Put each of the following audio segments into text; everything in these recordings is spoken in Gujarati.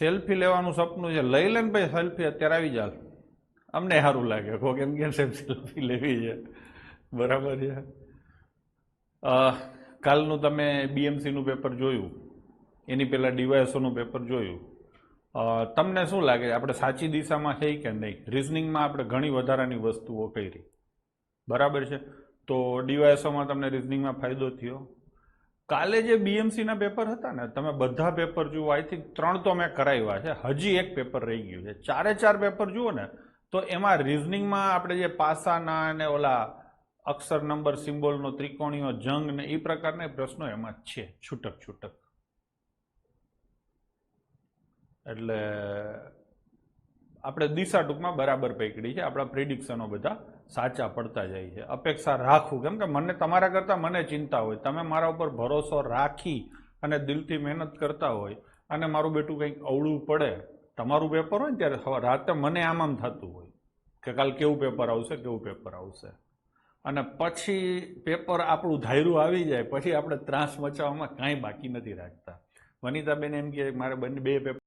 સેલ્ફી લેવાનું સપનું છે, લઈ લે ને ભાઈ સેલ્ફી, અત્યારે આવી જાવ, અમને સારું લાગે કોક એમ કે સેલ્ફી લેવી છે. બરાબર છે. અ, કાલનું તમે બીએમસી નું પેપર જોયું, એની પહેલા ડીવાયએસઓ નું પેપર જોયું. તમને શું લાગે આપણે સાચી દિશામાં છે કે નહીં? રિઝનિંગમાં આપણે ઘણી વધારાની વસ્તુઓ કરી, બરાબર છે. તો ડીવાયએસઓમાં તમને રિઝનિંગમાં ફાયદો થયો. કાલે જે બીએમસી ના પેપર હતા ને, તમે બધા પેપર જુઓ, આઈ થિંક 3 તો મેં કરાવ્યા છે, હજી એક પેપર રહી ગયું છે. 4 પેપર જુઓ ને તો એમાં રિઝનિંગમાં આપણે જે પાસાના અને ઓલા અક્ષર નંબર સિમ્બોલનો ત્રિકોણીય જંગ ને એ પ્રકારના પ્રશ્નો એમાં છે છૂટક છૂટક. એટલે આપણે દિશા ટૂંકમાં બરાબર પકડી છે, આપણા પ્રિડિક્શનો બધા સાચા પડતા જાય છે. અપેક્ષા રાખવું, કેમ કે મને તમારા કરતાં મને ચિંતા હોય, તમે મારા ઉપર ભરોસો રાખી અને દિલથી મહેનત કરતા હોય અને મારું બેટું કંઈક અવળું પડે, તમારું પેપર હોય ને ત્યારે રાતે મને આમ થતું હોય કે કાલ કેવું પેપર આવશે, કેવું પેપર આવશે. અને પછી પેપર આપણું ધાર્યું આવી જાય પછી આપણે ત્રાસ મચાવવામાં કાંઈ બાકી નથી રાખતા. વનિતાબેન એમ કે મારે બે પેપર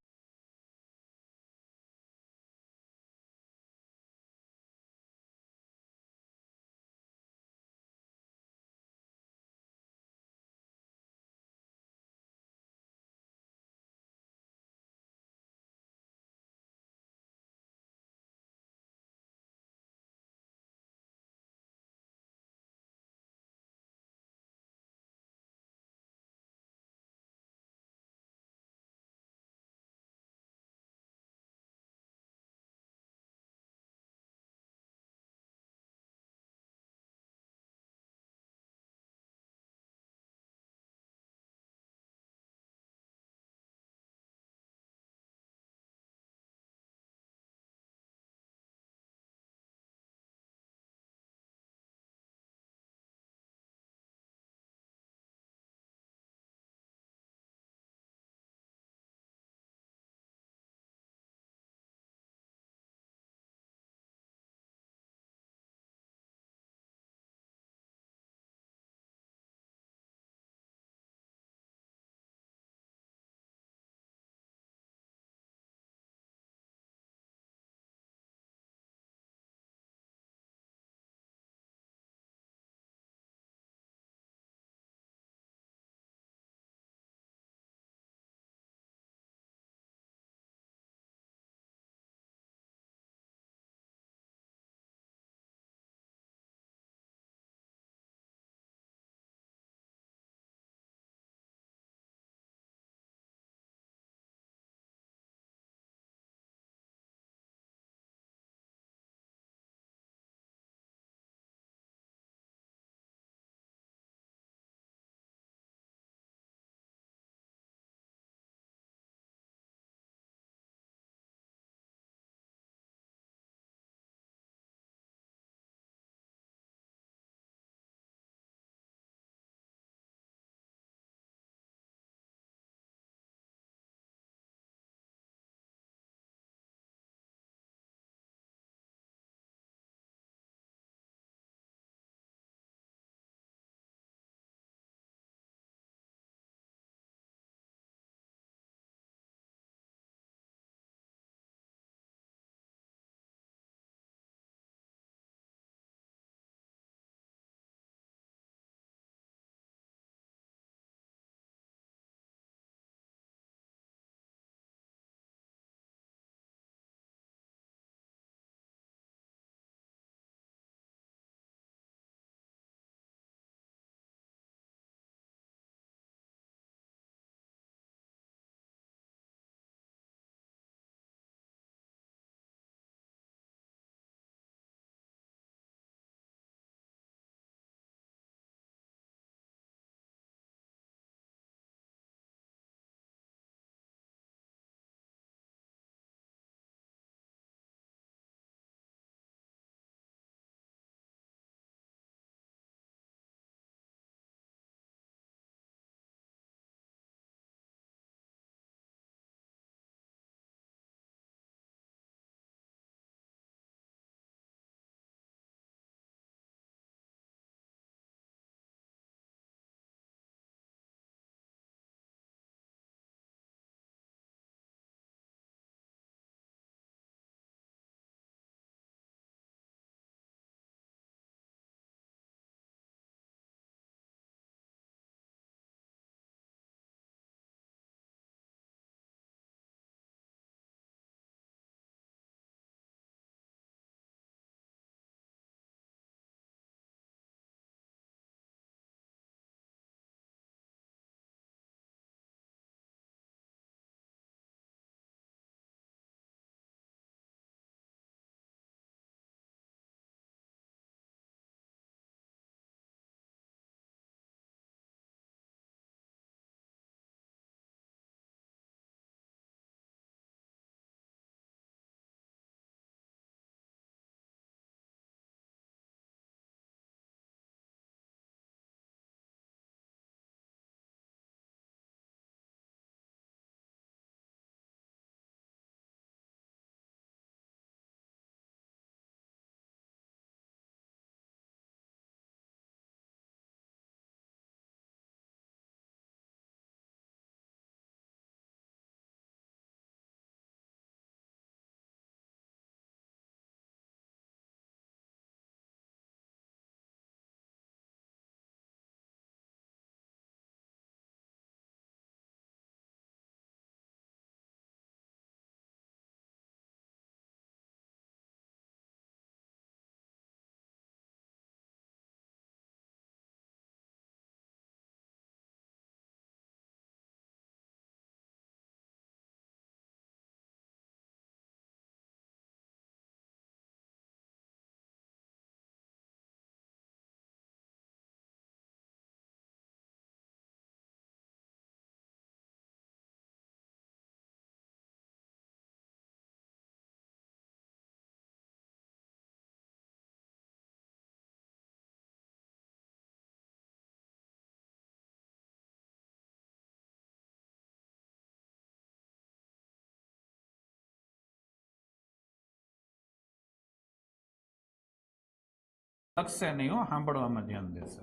લખશે નહીં હો, સાંભળવામાં ધ્યાન દેશે.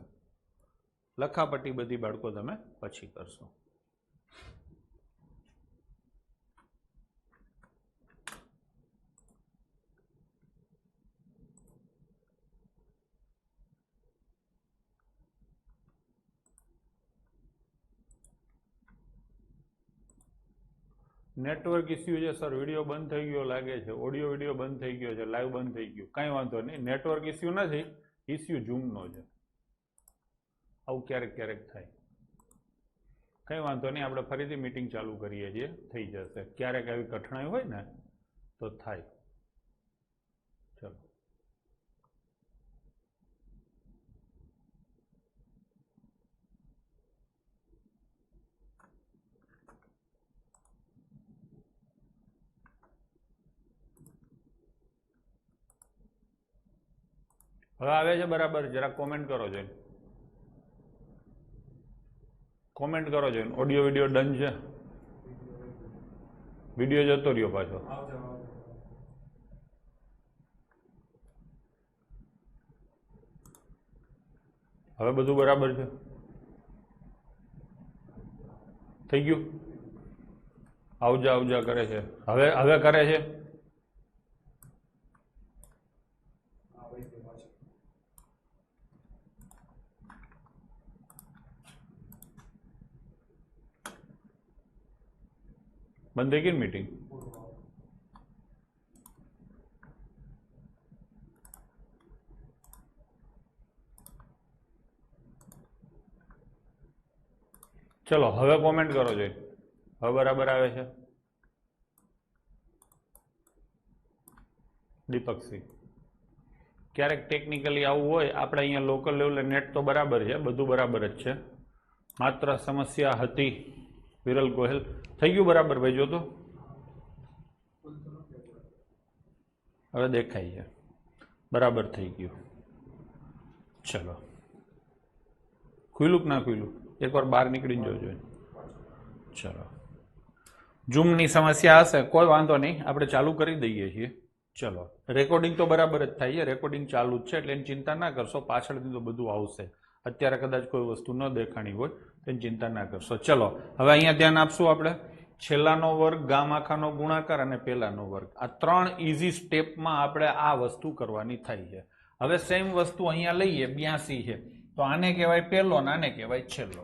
લખાપટ્ટી બધી બાળકો તમે પછી કરશો. નેટવર્ક ઇસ્યુ છે સર, વિડીયો બંધ થઈ ગયો લાગે છે, ઓડિયો વિડીયો બંધ થઈ ગયો છે, લાઈવ બંધ થઈ ગયું. કાંઈ વાંધો નહીં, નેટવર્ક ઇસ્યુ નથી, ઇસ્યુ ઝૂમનો છે. આવું ક્યારેક ક્યારેક થાય, કંઈ વાંધો નહીં, આપણે ફરીથી મીટિંગ ચાલુ કરીએ છીએ, થઈ જશે. ક્યારેક આવી કઠણાઈ હોય ને તો થાય. ચલો હવે આવે છે બરાબર? જરા કોમેન્ટ કરો છો, કોમેન્ટ કરો છો. ઓડિયો વિડીયો ડન છે? વિડીયો જતો રહ્યો પાછો. હવે બધું બરાબર છે? થઈ ગયું? આવજા આવજા કરે છે. હવે હવે કરે છે? બંધ થઈ ગઈ મીટિંગ? ચલો હવે કોમેન્ટ કરો છો. હવે બરાબર આવે છે? દીપકસિંહ, ક્યારેક ટેકનિકલી આવું હોય. આપણે અહીંયા લોકલ લેવલે નેટ તો બરાબર છે, બધું બરાબર જ છે, માત્ર સમસ્યા હતી. વિરલ ગોહેલ, થઈ ગયું બરાબર ભાઈ? જો તો હવે દેખાય છે, બરાબર થઈ ગયું. ચલો, ખુલ્લું કે ના ખુલ્લું? એકવાર બહાર નીકળીને જોજો. ચલો, ઝૂમની સમસ્યા હશે, કોઈ વાંધો નહીં, આપણે ચાલુ કરી દઈએ છીએ. ચલો, રેકોર્ડિંગ તો બરાબર જ થાય છે, રેકોર્ડિંગ ચાલુ જ છે, એટલે એની ચિંતા ના કરશો. પાછળથી તો બધું આવશે. અત્યારે કદાચ કોઈ વસ્તુ ન દેખાણી હોય તેની ચિંતા ના કરશો. ચલો હવે અહીંયા ધ્યાન આપશું આપણે. છેલ્લાનો વર્ગ, ગામ આખાનો ગુણાકાર અને પહેલાનો વર્ગ, આ 3 ઇઝી સ્ટેપમાં આપણે આ વસ્તુ કરવાની થાય છે. હવે સેમ વસ્તુ અહીંયા લઈએ, 82 છે, તો આને કહેવાય પહેલો અને આને કહેવાય છેલ્લો.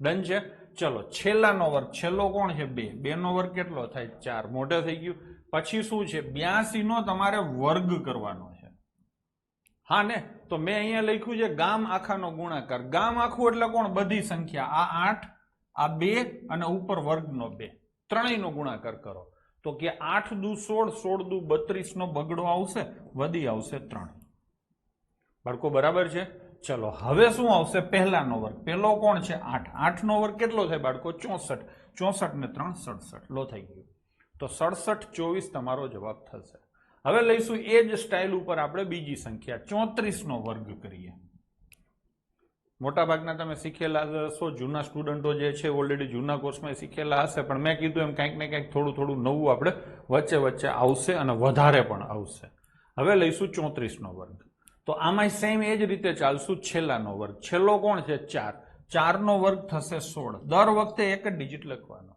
ડન છે? ચલો, છેલ્લાનો વર્ગ, છેલ્લો કોણ છે? 2. 2 નો વર્ગ કેટલો થાય? 4. મોઢે થઈ ગયું. પછી શું છે? 82 નો તમારે વર્ગ કરવાનો છે. હા ને? તો મેં અહીંયા લખ્યું છે ગામ આખાનો ગુણાકાર. ગામ આખું એટલે કોણ? બધી સંખ્યા. આ 8, આ 2 અને ઉપર વર્ગનો 2, ત્રણેયનો ગુણાકાર કરો તો કે 8 દુ 16, 16 દુ 32 નો બગડો આવશે, વધી આવશે 3. બાળકો બરાબર છે? ચલો હવે શું આવશે? પહેલાનો વર્ગ. પહેલો કોણ છે? 8. 8 નો વર્ગ કેટલો થાય બાળકો? 64. 64 ને 3 67. લો થઈ ગયું. તો 67 24 તમારો જવાબ થશે. હવે લઈશું એ જ સ્ટાઇલ ઉપર આપણે બીજી સંખ્યા 34 નો વર્ગ કરીએ. મોટાભાગના તમે શીખેલા હશો, જૂના સ્ટુડન્ટો જે છે ઓલરેડી જૂના કોર્સમાં શીખેલા હશે, પણ મેં કીધું એમ કંઈક ને કંઈક થોડું થોડું નવું આપણે વચ્ચે વચ્ચે આવશે અને વધારે પણ આવશે. હવે લઈશું 34 નો વર્ગ. તો આમાં સેમ એ જ રીતે ચાલશું. છેલ્લાનો વર્ગ. છેલ્લો કોણ છે? 4. 4 નો વર્ગ થશે 16. દર વખતે એક જ ડિજિટ લખવાનો.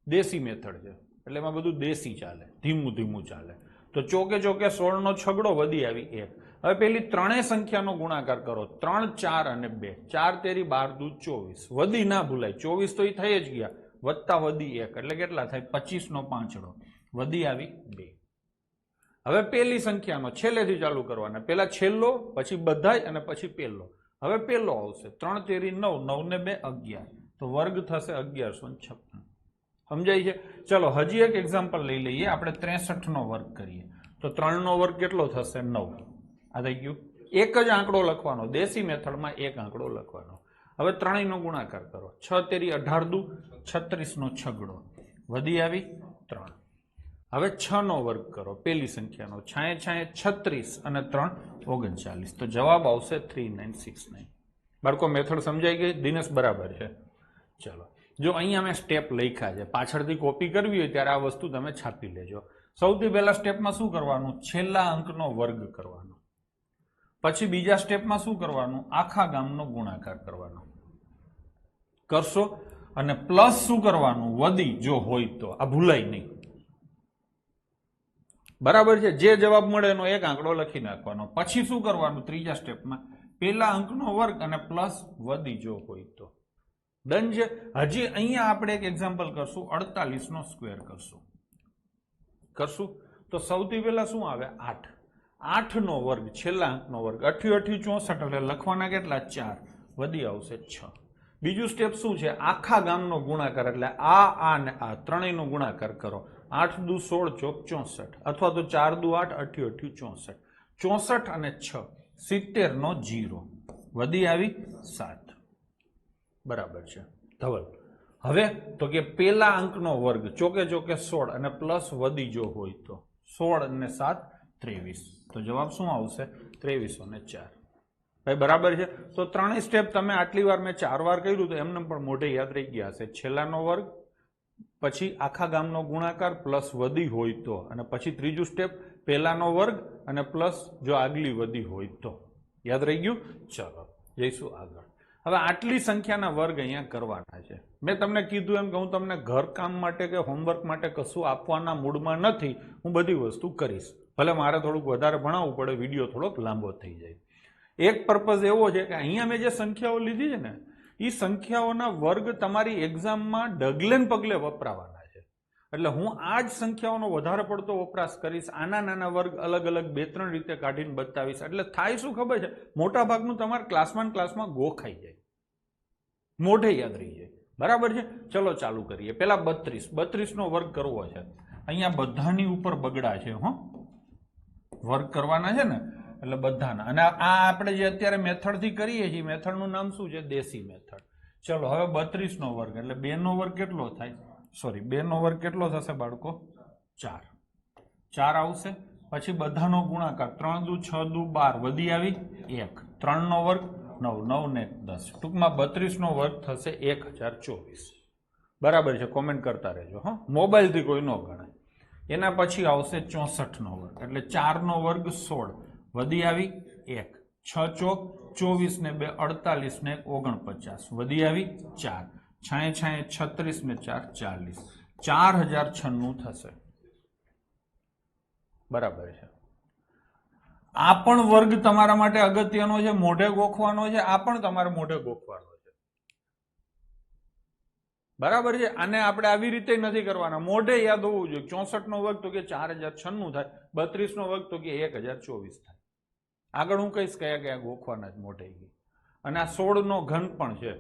દેશી મેથડ છે એટલે એમાં બધું દેશી ચાલે, ધીમું ધીમું ચાલે. તો ચોકે ચોકે 16 નો છગડો વધી આવી 1. હવે પેલી ત્રણેય સંખ્યાનો ગુણાકાર કરો. 3, 4 અને 2. 4 તેરી 12 દુ 24. વધી ના ભૂલાય, 24 તો એ થઈ જ ગયા, વત્તા વધી 1 એટલે કેટલા થાય? 25 નો પાંચડો, વધી આવી 2. હવે પેલી સંખ્યાનો છેલ્લેથી ચાલુ કરવાના. પેલા છેલ્લો, પછી બધાય અને પછી પેલો. હવે પેલો આવશે. 3 તેરી 9, 9 ને 2 11, તો વર્ગ થશે 1156. સમજાય છે? ચલો હજી એક એક્ઝામ્પલ લઈ લઈએ. આપણે 63 નો વર્ગ કરીએ તો 3 નો વર્ગ કેટલો થશે? 9. આ થઈ ગયું. એક જ આંકડો લખવાનો, દેશી મેથડમાં એક આંકડો લખવાનો. હવે ત્રણેયનો ગુણાકાર કરો. 6 તેરી 18 દુ 36 નો છગડો, વધી આવી 3. હવે 6 નો વર્ગ કરો પેલી સંખ્યાનો. 6 6 36 અને 3 39, તો જવાબ આવશે 3969. બાળકો મેથડ સમજાઈ ગઈ? દિનેશ બરાબર છે? ચલો, જો અહીંયા મેં સ્ટેપ લખ્યા છે, પાછળથી કોપી કરવી હોય ત્યારે આ વસ્તુ તમે છાપી લેજો. સૌથી પહેલા સ્ટેપમાં શું કરવાનું? છેલ્લા અંકનો વર્ગ કરવાનો. પછી બીજા સ્ટેપમાં શું કરવાનું? આખા ગામનો ગુણાકાર કરવાનો કરશો અને પ્લસ શું કરવાનું? વધી જો હોય તો, આ ભૂલાય નહીં. બરાબર છે? જે જવાબ મળે એનો એક આંકડો લખી નાખવાનો. પછી શું કરવાનું? ત્રીજા સ્ટેપમાં પેલા અંકનો વર્ગ અને પ્લસ વધી જો હોય તો. ડન છે. હજી અહીંયા આપણે એક એક્ઝામ્પલ કરશું, 48 નો સ્ક્વેર કરશું તો સૌથી પહેલા શું આવે? 8. 8 નો વર્ગ, છેલ્લા અંકનો વર્ગ, 88 64, એટલે લખવાના કેટલા? 4, વધી આવશે 6. બીજું સ્ટેપ શું છે? આખા ગામનો ગુણાકાર, એટલે આ ને આ ત્રણેયનો ગુણાકાર કરો. 8 દુ 16 ચોક 64, અથવા તો 4 દુ 8 88 64, 64 અને 6 70 નો 0, વધી આવી 7. બરાબર છે ધવલ? હવે તો કે પેલા અંકનો વર્ગ, ચોકે ચોકે 16 અને પ્લસ વધી જો હોય તો 16 અને 7 23, તો જવાબ શું આવશે? 23 અને 4. ભાઈ બરાબર છે? તો ત્રણેય સ્ટેપ તમે આટલી વાર મેં 4 વાર કર્યું તો એમને પણ મોઢે યાદ રહી ગયા હશે. છેલ્લાનો વર્ગ, પછી આખા ગામનો ગુણાકાર પ્લસ વધી હોય તો, અને પછી ત્રીજું સ્ટેપ પહેલાનો વર્ગ અને પ્લસ જો આગલી વધી હોય તો. યાદ રહી ગયું? ચલો જઈશું આગળ. હવે આટલી સંખ્યાના વર્ગ અહીંયા કરવાના છે. મેં તમને કીધું એમ કે હું તમને ઘરકામ માટે કે હોમવર્ક માટે કશું આપવાના મૂડમાં નથી. હું બધી વસ્તુ કરીશ, ભલે મારે થોડુંક વધારે ભણાવવું પડે, વિડીયો થોડોક લાંબો થઈ જાય. એક પર્પઝ એવો છે કે અહીંયા મેં જે સંખ્યાઓ લીધી છે ને, એ સંખ્યાઓના વર્ગ તમારી એક્ઝામમાં ડગલે ને પગલે વપરાવાના છે. એટલે હું આ જ સંખ્યાઓનો વધારે પડતો વપરાશ કરીશ. આના નાના વર્ગ અલગ અલગ 2-3 રીતે કાઢીને બતાવીશ. એટલે થાય શું ખબર છે? મોટા ભાગનું તમારા ક્લાસમાં ગોખાઈ જાય, મોઢે યાદ રહી જાય. બરાબર છે? ચલો ચાલુ કરીએ. પેલા 32 નો વર્ગ કરવો છે. અહીંયા બધાની ઉપર બગડા છે, વર્ગ કરવાના છે ને, એટલે બધાના. અને આ આપણે જે અત્યારે મેથડથી કરીએ છીએ, મેથડનું નામ શું છે? દેશી મેથડ. ચલો હવે 32 નો વર્ગ એટલે 2 નો વર્ગ કેટલો થાય? 2 નો વર્ગ કેટલો થશે બાળકો? 4. 4 આવશે. પછી બધાનો ગુણાકાર, 3 દુ 6 દુ 12, વધી આવી 1. 3 નો વર્ગ 9, 9 ને 10, ટૂંકમાં 32 નો વર્ગ થશે 1024. બરાબર છે? કોમેન્ટ કરતા રહેજો હા, મોબાઈલથી કોઈ ન ગણાય. એના પછી આવશે 64 નો વર્ગ, એટલે 4 નો વર્ગ 16, વધી આવી 1. 6 ચોક 24 ને 2 48 ને 49, વધી આવી 4. 6 36 ને 4 40, 4096 થશે. બરાબર છે? આ પણ વર્ગ તમારા માટે અગત્યનો છે, મોઢે ગોખવાનો છે. આ પણ તમારે મોઢે ગોખવાનો છે. બરાબર છે? આને આપણે આવી રીતે નથી કરવાના, મોઢે યાદ હોવું જોઈએ. 64 નો વર્ગ તો કે 4096 થાય, 32 નો વર્ગ તો કે 1024 થાય. આગળ હું કહીશ કયા કયા ગોખવાના જ મોઢે. અને આ 16 નો ઘન પણ છે.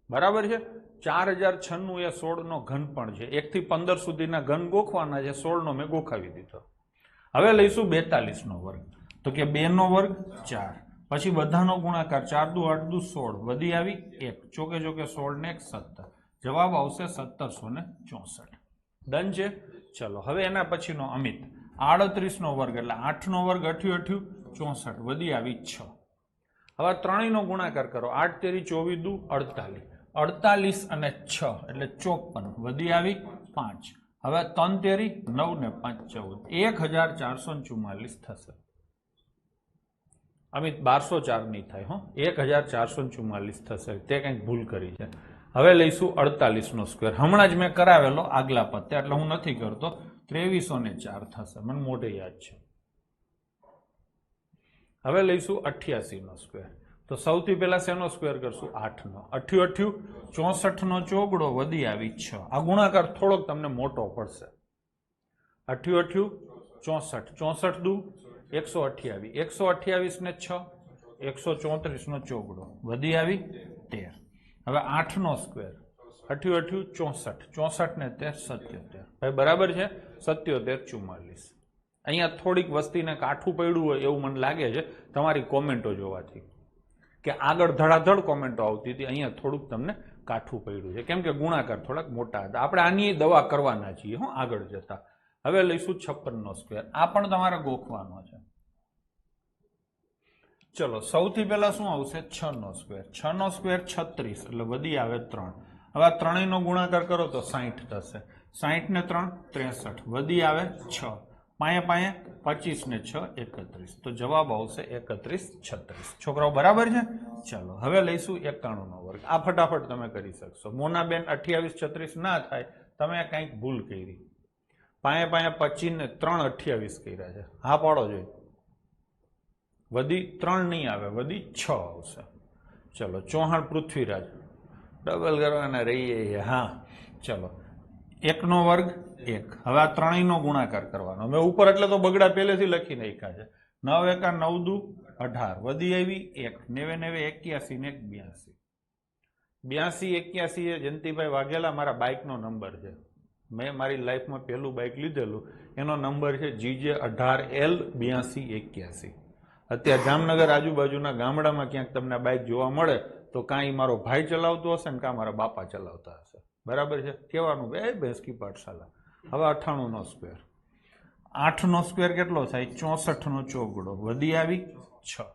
બરાબર છે? 4096 એ 16 નો ઘન પણ છે. 1 થી 15 સુધીના ઘન ગોખવાના છે. 16 નો મેં ગોખાવી દીધો. હવે લઈશું 42 નો વર્ગ, તો કે 2 નો વર્ગ 4, પછી બધાનો ગુણાકાર, 4 દુ 8 દુ 16, વધી આવી 1. ચોકે ચોકે 16 ને 1 17, જવાબ આવશે 1764. ડન છે? ચલો હવે એના પછીનો અમિત, 38 નો વર્ગ એટલે 8 નો વર્ગ 88 64, વધી આવી 6. હવે ત્રણેયનો ગુણાકાર કરો, 8 તેરી 24 દુ 48, 48 અને 6 એટલે 54, વધી આવી 5. હવે 3 તેરી 9 ને 5 14, 1444 થશે. અમિત 1204 નહીં થાય હો, 1444 થશે. તે કંઈક ભૂલ કરી છે. હવે લઈશું 48 નો સ્ક્વેર. હમણાં જ મેં કરાવેલો આગલા પત્તે, એટલે હું નથી કરતો. 2304 થશે, મને મોઢે યાદ છે. હવે લઈશું 88 નો સ્ક્વેર. તો સૌથી પહેલા શેનો સ્ક્વેર કરશું? 8 નો. 88 64 નો ચોગડો, વધી આવી 6. આ ગુણાકાર થોડોક તમને મોટો પડશે. 88 64, 64 દુ 128, 128 ને 6 134 નો ચોગડો, વધી આવી 13. હવે 8 નો સ્ક્વેર, 88 64, 64 ને 13 77. ભાઈ બરાબર છે? 77 44. અહીંયા થોડીક વસ્તીને કાઠું પડ્યું હોય એવું મને લાગે છે તમારી કોમેન્ટો જોવાથી, કે આગળ ધડાધડ કોમેન્ટો આવતી હતી, અહીંયા થોડુંક તમને કાઠું પડ્યું છે, કેમ કે ગુણાકાર થોડાક મોટા હતા. આપણે આની દવા કરવાના છીએ હો આગળ જતા. હવે લઈશું 56 નો સ્ક્વેર. આ પણ તમારે ગોખવાનો છે. ચલો સૌથી પહેલા શું આવશે? 6 નો સ્ક્વેર. 6 નો સ્ક્વેર 36, એટલે વધી આવે 3. હવે આ ત્રણેયનો ગુણાકાર કરો તો 60 થશે. 60 ને 3 63, વધી આવે 6. પાયે પાયે 25 ને 6 31, તો જવાબ આવશે 31 36. છોકરાઓ બરાબર છે? ચાલો હવે લઈશું 91 નો વર્ગ. આ ફટાફટ તમે કરી શકશો. મોનાબેન 28 36 ના થાય, તમે કંઈક ભૂલ કરી. પાયે પાયે 25 ને 3 28 કર્યા છે. હા પાડો જોઈએ. વધી 3 નહીં આવે, વધી 6 આવશે. ચલો ચૌહાણ પૃથ્વીરાજ ડબલ કરવાના રહીએ. હા ચલો 1 નો વર્ગ 1. હવે આ ત્રણેયનો ગુણાકાર કરવાનો. હવે ઉપર એટલે તો બગડા પહેલેથી લખી નાખ્યા છે. 9 એકા 9 દુ 18, વધી આવી 1, 9 9 81 ને 82. 82 81 એ જયંતિભાઈ વાઘેલા મારા બાઇકનો નંબર છે. મેં મારી લાઈફમાં પહેલું બાઇક લીધેલું, એનો નંબર છે GJ18L 82 81. અત્યારે જામનગર આજુબાજુના ગામડામાં ક્યાંક તમને બાઇક જોવા મળે તો કાંઈ મારો ભાઈ ચલાવતો હશે ને કાં મારા બાપા ચલાવતા હશે. બરાબર છે? કહેવાનું બેસકી પાઠશાલા. હવે 98 નો સ્ક્વેર. 8 નો સ્ક્વેર કેટલો થાય? 64 નો ચોગડો, વધી આવી 6.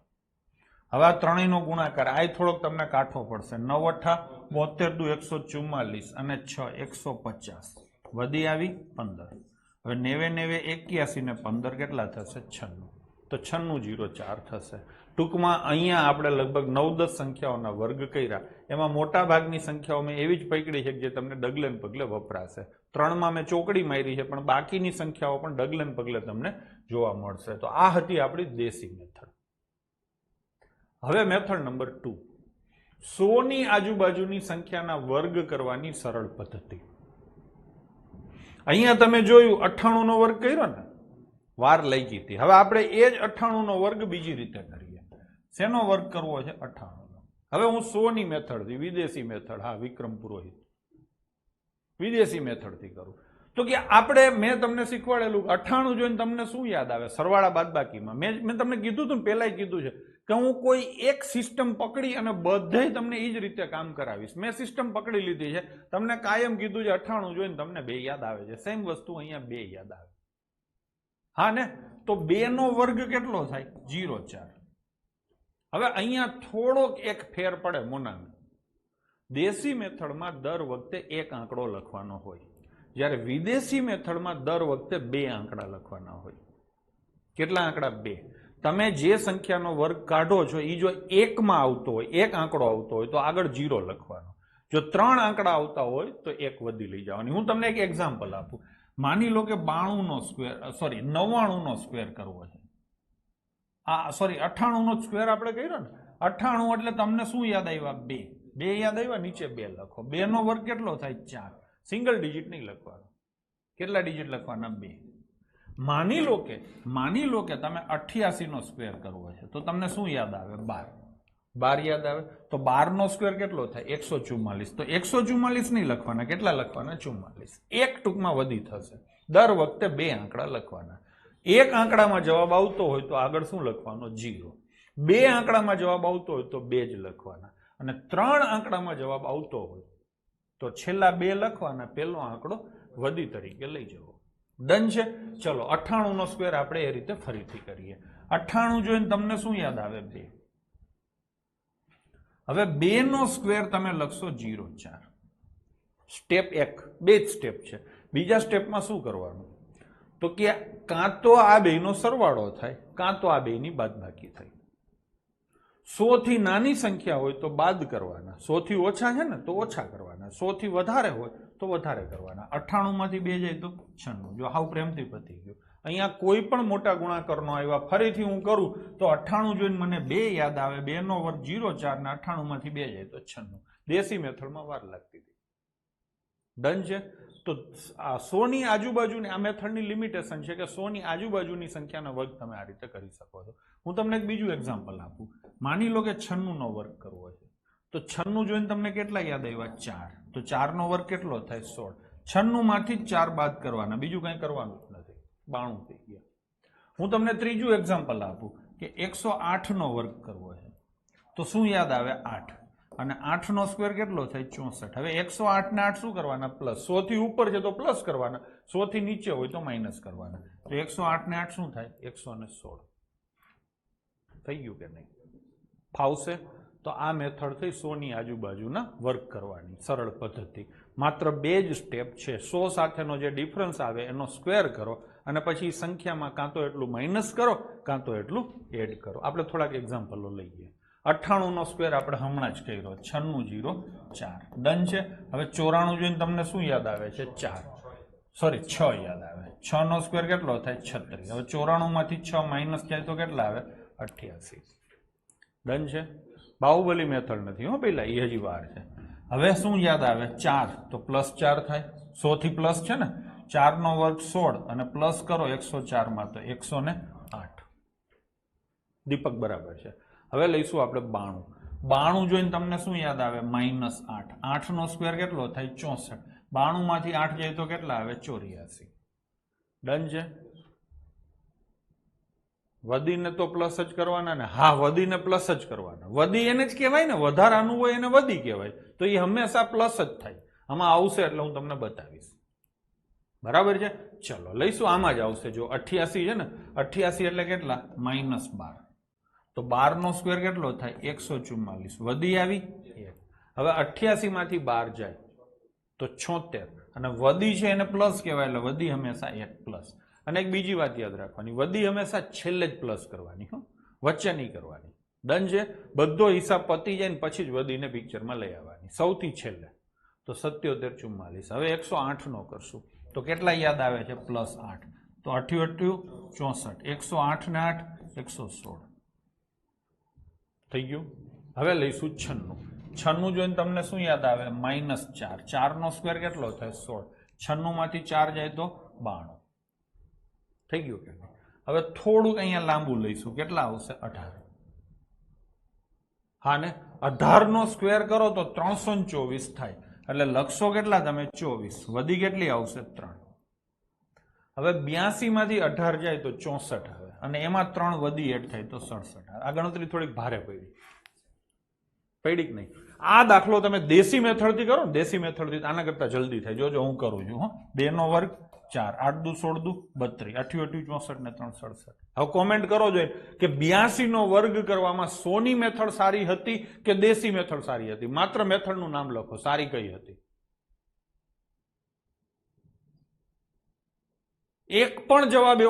હવે આ ત્રણેયનો ગુણાકાર આ થોડોક તમને કાઠો પડશે. 9 8 72 દુ 144 અને 6 150, વધી આવી 15. હવે 9 9 81 ને 15 કેટલા થશે? 96. તો 9604 થશે. ટૂંકમાં અહીંયા આપણે લગભગ 9-10 સંખ્યાઓના વર્ગ કર્યા. એમાં મોટા ભાગની સંખ્યાઓ મેં એવી જ પકડી છે જે તમને ડગલે ને પગલે વપરાશે. 3માં મેં ચોકડી મારી છે, પણ બાકીની સંખ્યાઓ પણ ડગલે ને પગલે તમને જોવા મળશે. તો આ હતી આપણી દેશી મેથડ. હવે મેથડ નંબર 2, 100 ની આજુબાજુની સંખ્યાના વર્ગ કરવાની સરળ પદ્ધતિ. અહીંયા તમે જોયું 98 નો વર્ગ કર્યો ને, વાર લઈ ગઈ હતી. હવે આપણે એ જ 98 નો વર્ગ બીજી રીતે કરીએ. શેનો વર્ગ કરવો છે? 98 નો. હવે હું 100 ની મેથડ થી, વિદેશી મેથડ, હા વિક્રમ પુરોહિત, વિદેશી મેથડ થી કરું. તો કે આપણે મેં તમને શીખવાડેલું 98 જોઈને તમને શું યાદ આવે? સરવાળા બાદબાકીમાં મેં તમને કીધું હતું ને, પહેલા કીધું છે કે હું કોઈ એક સિસ્ટમ પકડી અને બધે તમને એ જ રીતે કામ કરાવીશ. મેં સિસ્ટમ પકડી લીધી છે. તમને કાયમ કીધું છે 98 જોઈને તમને 2 યાદ આવે છે. સેમ વસ્તુ અહીંયા 2 યાદ આવે. હા ને? તો 2 નો વર્ગ કેટલો થાય? 04. હવે અહીંયા થોડોક એક ફેર પડે મોનાને. દેશી મેથડમાં દર વખતે એક આંકડો લખવાનો હોય, જ્યારે વિદેશી મેથડમાં દર વખતે 2 આંકડા લખવાના હોય. કેટલા આંકડા? 2. તમે જે સંખ્યાનો વર્ગ કાઢો છો એ જો 1 માં આવતો હોય, એક આંકડો આવતો હોય તો આગળ 0 લખવાનો. જો 3 આંકડા આવતા હોય તો 1 વધી લઈ જવાની. હું તમને એક એક્ઝામ્પલ આપું. માની લો કે 92 નો સ્ક્વેર, સોરી 99 નો સ્ક્વેર કરવો છે. આ સોરી 98 નો સ્ક્વેર આપણે કર્યો ને, 98 એટલે તમને શું યાદ આવ્યા? 2. 2 યાદ આવ્યા, નીચે 2 લખો. 2 નો વર્ગ કેટલો થાય? 4. સિંગલ ડિજિટ નહીં લખવાનો. કેટલા ડિજિટ લખવાના? 2. માની લો કે તમે 88 નો સ્ક્વેર કરવો છે, તો તમને શું યાદ આવે? 12. 12 યાદ આવે. તો 12 નો સ્ક્વેર કેટલો થાય? 144. તો 144 નહીં લખવાના. કેટલા લખવાના? 44. એક ટૂંકમાં વધી થશે. દર વખતે 2 આંકડા લખવાના. એક આંકડામાં જવાબ આવતો હોય તો આગળ શું લખવાનો? 0. 2 આંકડામાં જવાબ આવતો હોય તો 2 જ લખવાના. અને 3 આંકડામાં જવાબ આવતો હોય તો છેલ્લા 2 લખવાના, પહેલો આંકડો વધી તરીકે લઈ જવો. ડન છે? ચલો 98 નો સ્ક્વેર આપણે એ રીતે ફરીથી કરીએ. 98 જોઈને તમને શું યાદ આવે? 2. હવે 2 નો સ્ક્વેર તમે લખશો 04. સ્ટેપ 1, 2 જ સ્ટેપ છે. બીજા સ્ટેપમાં શું કરવાનું? તો કે કાં તો આ બેયનો સરવાળો થાય, કાં તો આ બેયની બાદબાકી થાય. 100 થી નાની સંખ્યા હોય તો બાદ કરવાના, 100 થી ઓછા છે ને તો ઓછા કરવાના, 100 થી વધારે હોય તો વધારે કરવાના. 98 માંથી 2 જાય તો 96. જો હાવ પ્રેમથી પતી ગયું. અહીંયા કોઈ પણ મોટા ગુણાકાર નો આવ્યા. ફરીથી હું કરું તો 98 જોઈને મને 2 યાદ આવે. 2 નો વર્ગ 04 ને 98 માંથી 2 જાય તો 96. દેશી મેથડમાં વાર લાગતી હતી. ડન છે? તો આ 100 ની આજુબાજુની આ મેથડની લિમિટેશન છે કે 100 ની આજુબાજુની સંખ્યાનો વર્ગ તમે આ રીતે કરી શકો છો. હું તમને એક બીજું એક્ઝામ્પલ આપું. માની લો કે 96 નો વર્ગ કરવો છે, તો 96 જોઈને તમને કેટલા યાદ આવ્યા? 4. તો 4 નો વર્ગ કેટલો થાય? 16. 96 માંથી 4 બાદ કરવાના, બીજું કઈ કરવાનું જ નથી. 92 થઈ ગયા. હું તમને ત્રીજું એક્ઝામ્પલ આપું કે 108 નો વર્ગ કરવો છે, તો શું યાદ આવે? 8. અને 8 નો સ્ક્વેર કેટલો થાય? 64. હવે 108 ને 8 શું કરવાના? પ્લસ. 100 થી ઉપર છે તો પ્લસ કરવાના, 100 થી નીચે હોય તો માઇનસ કરવાના. તો 108 ને 8 શું થાય? 116. થઈ ગયું કે નહીં? ફાવશે? તો આ મેથડ થઈ 100 ની આજુબાજુના વર્ગ કરવાની સરળ પદ્ધતિ. માત્ર 2 જ સ્ટેપ છે. 100 સાથેનો જે ડિફરન્સ આવે એનો સ્ક્વેર કરો અને પછી સંખ્યામાં કાં તો એટલું માઇનસ કરો કાં તો એટલું એડ કરો. આપણે થોડાક એક્ઝામ્પલો લઈએ. 98 નો સ્ક્વેર આપણે હમણાં જ કર્યો, 9604. ડન છે. હવે 94 જોઈને તમને શું યાદ આવે છે? 6 યાદ આવે. 6 નો સ્ક્વેર કેટલો થાય? 36. હવે 94 માંથી 6 માઇનસ થાય તો કેટલા આવે? 88. ડન છે. બાહુબલી મેથડ નથી હો પેલા, એ હજી વાર છે. હવે શું યાદ આવે? 4 તો +4 થાય. 100 થી પ્લસ છે ને, 4 નો વર્ગ 16 અને પ્લસ કરો 104 માં તો 108. દીપક બરાબર છે. હવે લઈશું આપણે 92 જોઈને તમને શું યાદ આવે? -8. 8 નો સ્ક્વેર કેટલો થાય? 64. 92 માંથી 8 જાય તો કેટલા આવે? 84. ડન છે. વધીને તો પ્લસ જ કરવાના ને? હા, વધીને પ્લસ જ કરવાના. વધી એને જ કહેવાય ને, વધારાનું હોય એને વધી કહેવાય, તો એ હંમેશા પ્લસ જ થાય. આમાં આવશે એટલે હું તમને બતાવીશ. બરાબર છે. ચલો લઈશું, આમાં જ આવશે. જો 88 છે ને, 88 એટલે કેટલા? -12. તો 12 નો સ્ક્વેર કેટલો થાય? 144. વધી આવી 1. હવે 88 માંથી 12 જાય તો 76, અને વધી છે એને પ્લસ કહેવાય, એટલે વધી હંમેશા 1 પ્લસ. અને એક બીજી વાત યાદ રાખવાની, વધી હંમેશા છેલ્લે જ પ્લસ કરવાની, હો, વચ્ચે નહીં કરવાની. ડન છે. બધો હિસાબ પતી જાય ને પછી જ વધીને પિક્ચરમાં લઈ આવવાની, સૌથી છેલ્લે. તો 77 44. હવે 108 નો કરશું તો કેટલા યાદ આવે છે? +8. તો 88 64. 108 ને 8 116 થઈ ગયું. હવે લઈશું 96. 96 જોઈને તમને શું યાદ આવે? -4. 4 નો સ્ક્વેર કેટલો થાય? 16. 96 માંથી 4 જાય તો 92. થઈ ગયું કે નહીં? હવે થોડુંક અહીંયા લાંબુ લઈશું. કેટલા આવશે? 18. હા ને, 18 નો સ્ક્વેર કરો તો 324 થાય. એટલે લખશો કેટલા તમે? 24. વધી કેટલી આવશે? 3. હવે 82 માંથી 18 જાય તો 64 આવે, અને એમાં 3 વધી એડ થાય તો 67. આ ગણતરી થોડીક ભારે પડી કે નહીં? આ દાખલો તમે દેશી મેથડથી કરો ને, દેશી મેથડથી આના કરતા જલ્દી થાય. જોજો હું કરું છું. 2 નો વર્ગ 4, 8 દુ 16 દુ 32, 88 64 ને 3 67. હવે કોમેન્ટ કરો જોઈએ કે 82 નો વર્ગ કરવામાં 100 ની મેથડ સારી હતી કે દેશી મેથડ સારી હતી? માત્ર મેથડનું નામ લખો, સારી કઈ હતી? એક પણ જવાબ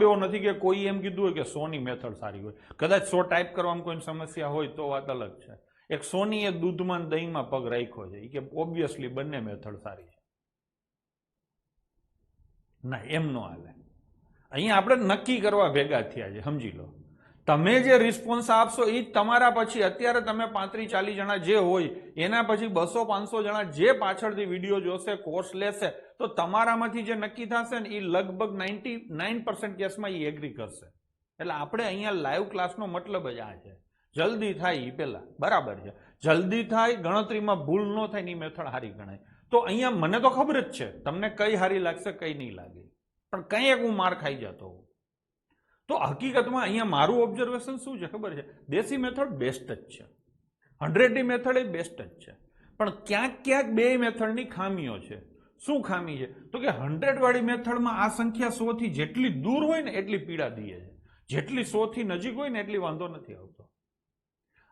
એવો નથી કે કોઈ એમ કીધું હોય કે 100 ની મેથડ સારી હોય. કદાચ 100 ટાઈપ કરવામાં કોઈ સમસ્યા હોય તો વાત અલગ છે. એક 100 ની એ દૂધમાં દહીંમાં પગ રાખ્યો છે કે ઓબ્વિયસલી બંને મેથડ સારી છે. ના, એમ નો હાલે. અહીંયા આપણે નક્કી કરવા ભેગા થયા છે, સમજી લો. તમે જે રિસ્પોન્સ આપશો એ તમારા પછી, અત્યારે તમે 35-40 જણા જે હોય એના પછી 200-500 જણા જે પાછળથી વિડીયો જોશે, કોર્સ લેશે, તો તમારામાંથી જે નક્કી થશે ને એ લગભગ 99% કેસમાં એ એગ્રી કરશે. એટલે આપણે અહીંયા લાઈવ ક્લાસનો મતલબ જ આ છે. જલ્દી થાય એ પહેલા, બરાબર છે. જલ્દી થાય, ગણતરીમાં ભૂલ ન થાય ને એ મેથડ સારી ગણાય. તો અહીંયા મને તો ખબર જ છે તમને કઈ સારી લાગશે કઈ નહીં લાગે, પણ કંઈ એક હું માર ખાઈ જતો હોઉં. તો હકીકતમાં અહીંયા મારું ઓબ્ઝર્વેશન શું છે ખબર છે? દેશી મેથડ બેસ્ટ જ છે, 100 ની મેથડ એ બેસ્ટ જ છે, પણ ક્યાંક બે મેથડની ખામીઓ છે. શું ખામી છે? તો કે 100 વાળી મેથડમાં આ સંખ્યા 100 થી જેટલી દૂર હોય ને એટલી પીડા દીએ છે, જેટલી 100 થી નજીક હોય ને એટલી વાંધો નથી આવતો.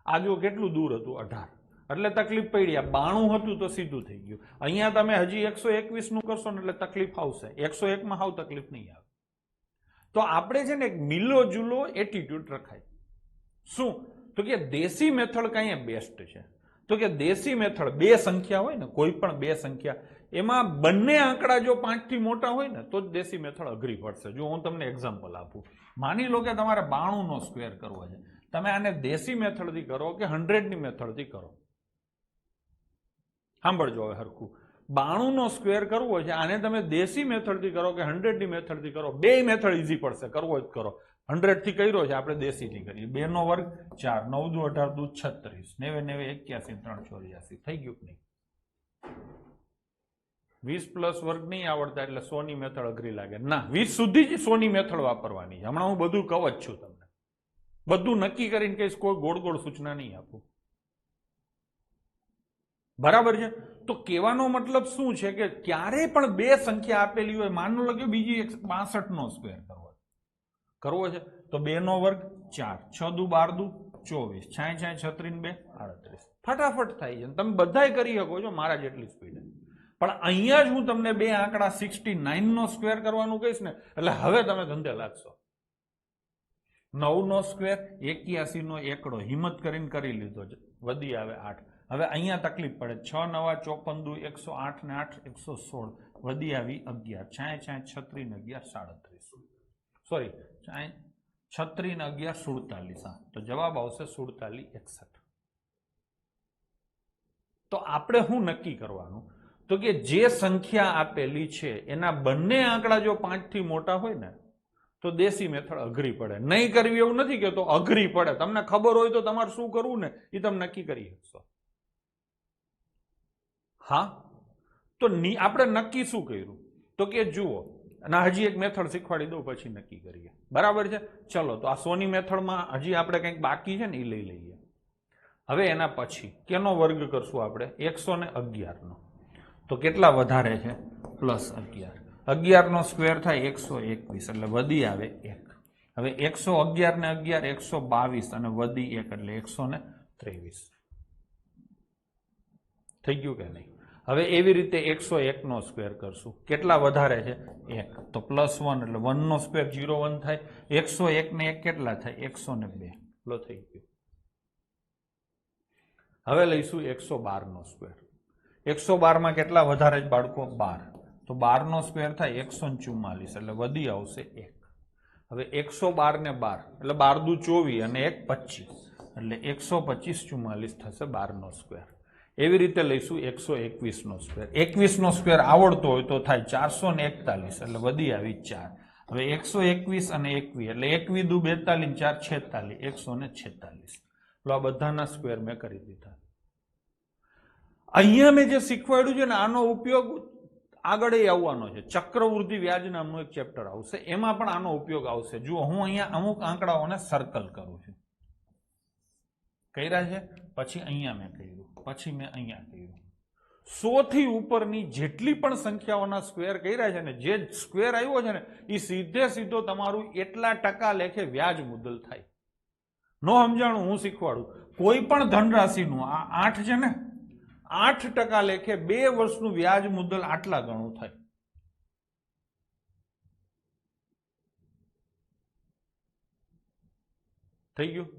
આ જો કેટલું દૂર હતું? 18, એટલે તકલીફ પડી. 92 હતું તો સીધું થઈ ગયું. અહીંયા તમે હજી 121 નું કરશો ને એટલે તકલીફ આવશે. 101 માં હાવ તકલીફ નહીં આવે. તો આપણે છે ને એક મિલો જુલો એટીટ્યુડ રખાય. શું? તો કે દેશી મેથડ કઈ બેસ્ટ છે? તો કે દેશી મેથડ બે સંખ્યા હોય ને, કોઈ પણ બે સંખ્યા, એમાં બંને આંકડા જો 5 થી મોટા હોય ને તો જ દેશી મેથડ અઘરી પડશે. જો હું તમને એક્ઝામ્પલ આપું, માની લો કે તમારે 92 નો સ્ક્વેર કરવો છે, તમે આને દેશી મેથડથી કરો કે 100 ની મેથડથી કરો? સાંભળજો હવે હરખું. 92 નો સ્ક્વેર કરવો છે, આને તમે દેશી મેથડથી કરો કે 100 ની મેથડથી કરો, બે મેથડ ઈઝી પડશે. કરવો જ કરો. 100 થી કર્યો છે, આપણે દેશીથી કરીએ. 2 નો વર્ગ 4, 9 દુ 18 દુ 36, 9 9 81 384. થઈ ગયું કે નહીં? 20 પ્લસ વર્ગ નહીં આવડતા એટલે 100 ની મેથડ અઘરી લાગે. ના, 20 સુધી જ 100 ની મેથડ વાપરવાની. હમણાં હું બધું કહું જ છું તમને, બધું નક્કી કરીને કહીશ, કોઈ ગોળ ગોળ સૂચના નહીં આપું. બરાબર છે? તો કહેવાનો મતલબ શું છે કે ક્યારે પણ બે સંખ્યા આપેલી હોય, માનો લો કે બીજી 62 નો સ્ક્વેર કરવો છે, તો 2 નો વર્ગ 4, 6 દુ 12 દુ 24, 6 6 36 2 38. ફટાફટ થાય છે. તમે બધાય કરી શકો છો મારા જેટલી સ્પીડ. પણ અહીંયા જ હું તમને બે આંકડા 69 નો સ્ક્વેર કરવાનું કહીશ ને એટલે હવે તમે ધંધે લાગશો. 9 નો સ્ક્વેર 81 નો એકડો હિંમત કરીને કરી લીધો છે, વધી આવે 8. હવે અહીંયા તકલીફ પડે. 6 9 54 દુ 108 ને 8 116 વધી આવી 11 6 36 ને 11 37 સોરી 36 ને 11 47. તો જવાબ આવશે 47 61. તો આપણે શું નક્કી કરવાનું તો કે જે સંખ્યા આપેલી છે એના બંને આંકડા જો 5 થી મોટા હોય ને તો દેશી મેથડ અઘરી પડે. નહીં કરવી એવું નથી કે તો અઘરી પડે, તમને ખબર હોય તો તમારે શું કરવું ને એ તમે નક્કી કરી શકશો. હા, તો આપણે નક્કી શું કર્યું તો કે જુઓ, અને હજી એક મેથડ શીખવાડી દઉં પછી નક્કી કરીએ, બરાબર છે? ચલો, તો આ સોની મેથડમાં હજી આપણે કંઈક બાકી છે ને એ લઈ લઈએ. હવે એના પછી કેનો વર્ગ કરશું આપણે? 111 નો. તો કેટલા વધારે છે? +11. 11 નો સ્ક્વેર થાય 121 એટલે વધી આવે 1. હવે 111 ને 11 122 અને વધી 1 એટલે 123. થઈ ગયું કે નહીં? હવે એવી રીતે 101 નો સ્ક્વેર કરશું. કેટલા વધારે છે? 1. તો +1 એટલે 1 નો સ્ક્વેર 0 1 થાય. 101 ને 1 કેટલા થાય? 102. લો થઈ ગયું. હવે લઈશું 112 નો સ્ક્વેર. 112 માં કેટલા વધારે છે બાળકો? 12. તો 12 નો સ્ક્વેર થાય 144 એટલે વધી આવશે 1. હવે 112 ને 12 એટલે 12 દુ 24 અને 1 25 એટલે 125 44 થશે 12 નો સ્ક્વેર. એવી રીતે લઈશું 121 નો સ્ક્વેર. 21 નો સ્ક્વેર આવડતો હોય તો થાય 441 એટલે વધી આવી 4. હવે 121 અને 21 એટલે 21 દુ 42 4 46 146. તો આ બધાના સ્ક્વેર મેં કરી દીધા. અહીંયા મેં જે શીખવાડ્યું છે ને આનો ઉપયોગ આગળ આવવાનો છે. ચક્રવૃદ્ધિ વ્યાજ નામનું એક ચેપ્ટર આવશે, એમાં પણ આનો ઉપયોગ આવશે. જુઓ, હું અહીંયા અમુક આંકડાઓને સર્કલ કરું છું. કર્યા છે, પછી અહીંયા મેં કર્યું, પછી મેં અહીંયા કર્યું. 100 થી ઉપરની જેટલી પણ સંખ્યાઓના સ્ક્વેર કર્યા છે ને, જે સ્ક્વેર આવ્યો છે ને એ સીધો તમારું એટલા ટકા લેખે વ્યાજ મુદ્દલ થાય. નો સમજાણું? હું શીખવાડું. કોઈ પણ ધનરાશિનું આ 8 છે ને, 8% લેખે 2 વર્ષનું વ્યાજ મુદ્દલ આટલા ગણું થાય. થઈ ગયું?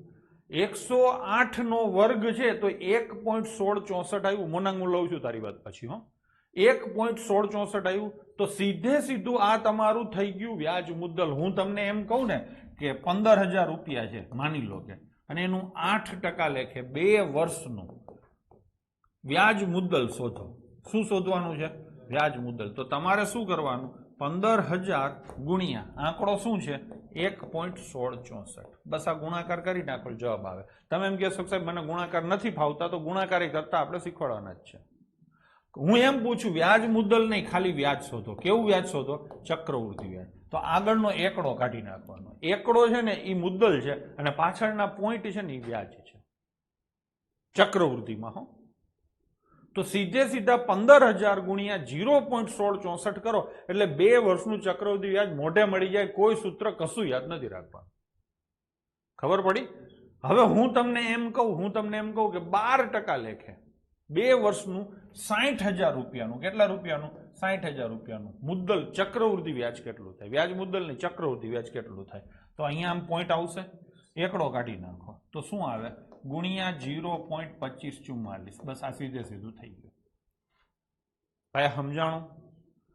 108 નો વર્ગ છે તો 1.1664 આવ્યું. મોનાંગ હું લઉં છું તારી વાત પછી. 1.1664 આવ્યું તો સીધું આ તમારું થઈ ગયું વ્યાજ મુદ્દલ. હું તમને એમ કહું ને કે 15,000 રૂપિયા છે માની લો કે, અને એનું 8% લેખે 2 વર્ષનું વ્યાજ મુદ્દલ શોધો. શું શોધવાનું છે? વ્યાજ મુદ્દલ. તો તમારે શું કરવાનું? 15,000 ગુણ્યા આંકડો શું છે? 1.1664. બસ આ ગુણાકાર કરી નાખો, જવાબ આવે. તમે એમ કહેશો સાહેબ મને ગુણાકાર નથી ફાવતા, તો ગુણાકાર કરતા આપણે શીખવાડવાના જ છે. હું એમ પૂછું વ્યાજ મુદ્દલ નહીં, ખાલી વ્યાજ શોધો. કેવું વ્યાજ શોધો? ચક્રવૃદ્ધિ વ્યાજ. તો આગળનો એકડો કાઢી નાખવાનો. એકડો છે ને એ મુદ્દલ છે અને પાછળના પોઈન્ટ છે ને એ વ્યાજ છે ચક્રવૃદ્ધિમાં. હો, તો સીધા 15,000 ગુણ્યા 0.1664 કરો એટલે 2 વર્ષનું ચક્રવૃદ્ધિ વ્યાજ મોઢે મળી જાય. કોઈ સૂત્ર કશું યાદ નથી રાખવાનું. ખબર પડી? હવે હું તમને એમ કહું કે 12% લેખે 2 વર્ષનું 60,000 રૂપિયાનું, કેટલા રૂપિયાનું? 60,000 રૂપિયાનું મુદ્દલ ચક્રવૃદ્ધિ વ્યાજ કેટલું થાય? વ્યાજ મુદ્દલ નહીં, ચક્રવૃદ્ધિ વ્યાજ કેટલું થાય? તો અહીંયા આમ પોઈન્ટ આવશે, એકડો કાઢી નાખો તો શું આવે? ગુણ્યા 0.2544. બસ આ સીધું થઈ ગયું. ભાઈ સમજાણું?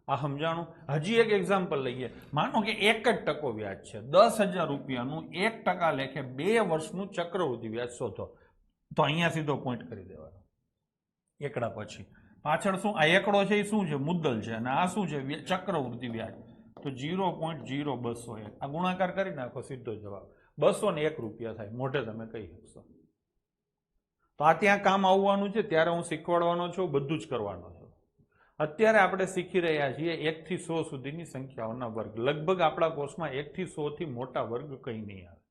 આ સમજાણું? હજી એક એક્ઝામ્પલ લઈએ. માનો કે 1% વ્યાજ છે, 10,000 રૂપિયાનું 1% લેખે 2 વર્ષનું ચક્રવૃદ્ધિ વ્યાજ શોધો. તો અહીંયા સીધો પોઈન્ટ કરી દેવાનો એકડા પછી. પાછળ શું? આ એકડો છે એ શું છે? મુદ્દલ છે. અને આ શું છે? ચક્રવૃદ્ધિ વ્યાજ. તો 0.0201. આ ગુણાકાર કરી નાખો, સીધો જવાબ 201 રૂપિયા થાય. મોઢે તમે કહી શકશો. તો આ ત્યાં કામ આવવાનું છે, ત્યારે હું શીખવાડવાનો છું, બધું જ કરવાનો છું. અત્યારે આપણે શીખી રહ્યા છીએ 1 થી 100 સુધીની સંખ્યાઓના વર્ગ. લગભગ આપણા કોર્સમાં 1 થી 100 થી મોટા વર્ગ કંઈ નહીં આવે.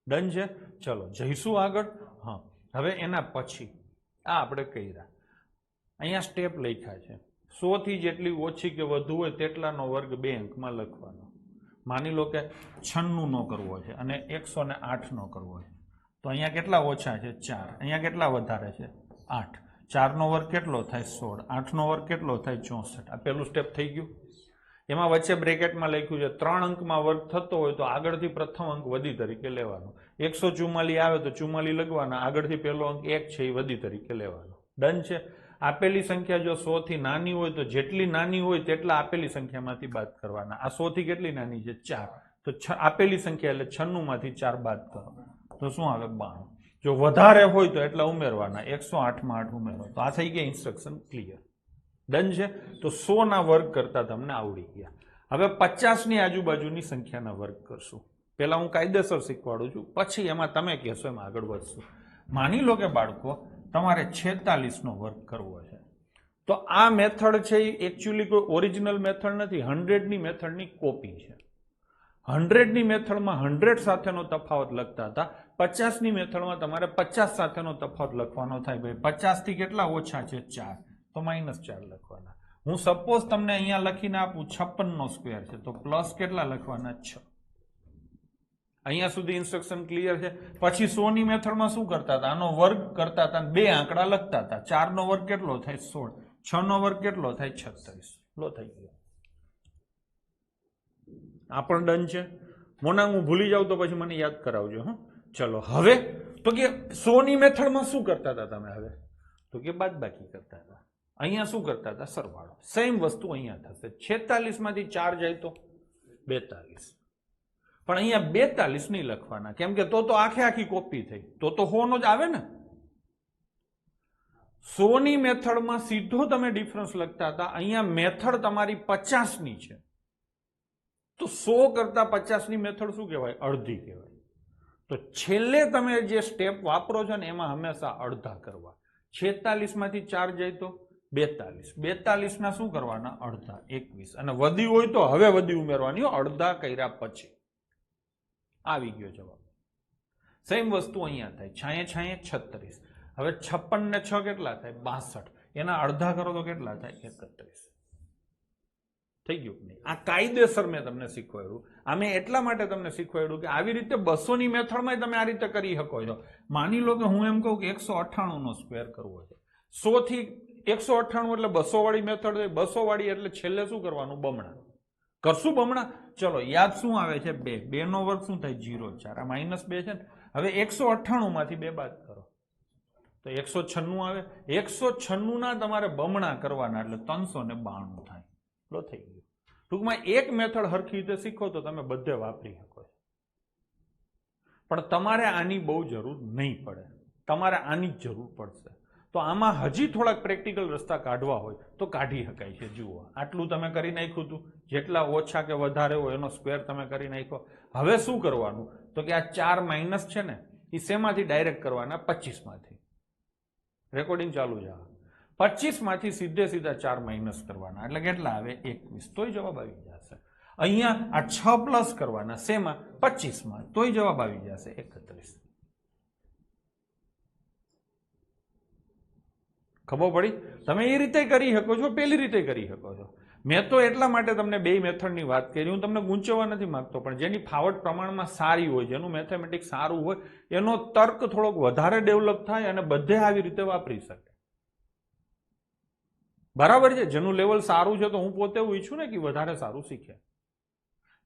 ડન છે? ચલો જઈશું આગળ. હા, હવે એના પછી આ આપણે કર્યા. અહીંયા સ્ટેપ લખ્યા છે. 100 થી જેટલી ઓછી કે વધુ હોય તેટલાનો વર્ગ 2 અંકમાં લખવાનો. માની લો કે 96 નો કરવો છે અને 108 નો કરવો છે. તો અહીંયા કેટલા ઓછા છે? 4. અહીંયા કેટલા વધારે છે? 8. 4નો વર્ગ કેટલો થાય 16, 8નો વર્ગ કેટલો થાય 64. આ પહેલું સ્ટેપ થઈ ગયું. એમાં વચ્ચે બ્રેકેટમાં લખ્યું છે 3 અંકમાં વર્ગ થતો હોય તો આગળથી પ્રથમ અંક વધી તરીકે લેવાનો. 144 આવે તો 44 લખવાના, આગળથી પહેલો અંક 1 છે એ વધી તરીકે લેવાનો. ડન છે. આપેલી સંખ્યા જો 100 થી નાની હોય તો જેટલી નાની હોય તેટલા આપેલી સંખ્યામાંથી બાદ કરવાના. આ 100 થી કેટલી નાની છે 4, તો આપેલી સંખ્યા એટલે 96 માંથી 4 બાદ કરો તો શું આવે 92. જો વધારે હોય તો એટલા ઉમેરવાના, 108 માં 8 ઉમેરો. તો આ થઈ ગયા ઇન્સ્ટ્રક્શન ક્લિયર. ડન છે. તો 100 ના વર્ગ કરતા તમને આવડી ગયા. હવે 50 ની આજુબાજુની સંખ્યાના વર્ગ કરશું. પહેલા હું કાયદેસર શીખવાડું છું, પછી એમાં તમે કહેશો એમ આગળ વધશું. માની લો કે બાળકો તમારે 46 નો વર્ગ કરવો છે, તો આ મેથડ છે એ એકચ્યુઅલી કોઈ ઓરિજિનલ મેથડ નથી, 100 ની મેથડની કોપી છે. 100 ની મેથડમાં 100 સાથેનો તફાવત લખતા હતા, 50 ની મેથડમાં તમારે 50 સાથેનો તફાવત લખવાનો થાય. ભાઈ 50 થી કેટલા ઓછા છે 4, તો -4 લખવાના. હું સપોઝ તમને અહીંયા લખીને આપું 56 નો સ્ક્વેર છે, તો પ્લસ કેટલા લખવાના 6. અહીંયા સુધી ઇન્સ્ટ્રક્શન ક્લિયર છે. પછી 100 ની મેથડમાં શું કરતા હતા, આનો વર્ગ કરતા હતા, બે આંકડા લખતા હતા. 4 નો વર્ગ કેટલો થાય 16, 6 નો વર્ગ કેટલો થાય 36. લો થઈ ગયો. આ પણ ડન છે. મોના હું ભૂલી જાઉં તો પછી મને યાદ કરાવજો. ચલો હવે તો કે 100 ની મેથડમાં શું કરતા હતા તમે? હવે તો કે બાદબાકી કરતા હતા. અહીંયા શું કરતા હતા? સરવાળો. સેમ વસ્તુ અહીંયા થશે. 46 માંથી 4 જાય તો 42. પણ અહીંયા 42 નહીં લખવાના, કેમ કે તો આખે આખી કોપી થઈ. તો 100 નો જ આવે ને. 100 ની મેથડમાં સીધો તમે ડિફરન્સ લખતા હતા, અહીંયા મેથડ તમારી 50 ની છે, તો 100 કરતા 50 ની મેથડ શું કહેવાય? અડધી કહેવાય. તો છેલ્લે તમે જે સ્ટેપ વાપરો છો ને એમાં હંમેશા અડધા કરવા. 46 માંથી 4 જાય તો 42. 42 ના શું કરવાના? અડધા 21. અને વધી હોય તો હવે વધી ઉમેરવાની, અડધા કર્યા પછી. આવી ગયો જવાબ. સેમ વસ્તુ અહીંયા થાય. છાંયે છાંયે 36. હવે 56 ને 6 કેટલા થાય? 62. એના અડધા કરો તો કેટલા થાય? 31. થઈ ગયું નહીં? આ કાયદેસર મેં તમને શીખવાડ્યું. આ મેં એટલા માટે તમને શીખવાડ્યું કે આવી રીતે 200 ની મેથડમાં તમે આ રીતે કરી શકો છો. માની લો કે હું એમ કહું કે 198 નો સ્ક્વેર કરવો છે. 100 થી 198 એટલે 200 વાળી મેથડ છે. 200 વાળી એટલે છેલ્લે શું કરવાનું? બમણા. કરશું બમણા? ચલો યાદ શું આવે છે? 2. 2 નો વર્ગ શું થાય? 0, 4. આ -2 છે ને. હવે 198 માંથી 2 બાદ કરો તો 196 આવે. 196 ના તમારે બમણા કરવાના એટલે 392 થાય. લો થઈ ગયું. ટૂંકમાં એક મેથડ હરખી રીતે શીખો તો તમે બધે વાપરી શકો. પણ તમારે આની બહુ જરૂર નહીં પડે, તમારે આની જ જરૂર પડશે. તો આમાં હજી થોડાક પ્રેક્ટિકલ રસ્તા કાઢવા હોય તો કાઢી શકાય છે. જુઓ, આટલું તમે કરી નાખ્યું હતું, જેટલા ઓછા કે વધારે હોય એનો સ્ક્વેર તમે કરી નાખ્યો. હવે શું કરવાનું? તો કે આ 4 માઇનસ છે ને એ શેમાંથી ડાયરેક્ટ કરવાના? 25 માંથી. રેકોર્ડિંગ ચાલુ છે. 25 માંથી સીધે સીધા 4 માઇનસ કરવાના એટલે કેટલા આવે? 21. તોય જવાબ આવી જશે. અહીંયા આ 6 પ્લસ કરવાના શેમાં? 25 માં. તોય જવાબ આવી જશે 31. ખબર પડી? તમે એ રીતે કરી શકો છો, પેલી રીતે કરી શકો છો. મેં તો એટલા માટે તમને બે મેથડની વાત કરી. હું તમને ગૂંચવવા નથી માંગતો, પણ જેની ફાવટ પ્રમાણમાં સારી હોય, જેનું મેથેમેટિક્સ સારું હોય, એનો તર્ક થોડોક વધારે ડેવલપ થાય અને બધે આવી રીતે વાપરી શકે. બરાબર છે? જેનું લેવલ સારું છે તો હું પોતે એવું ઈચ્છું ને કે વધારે સારું શીખે.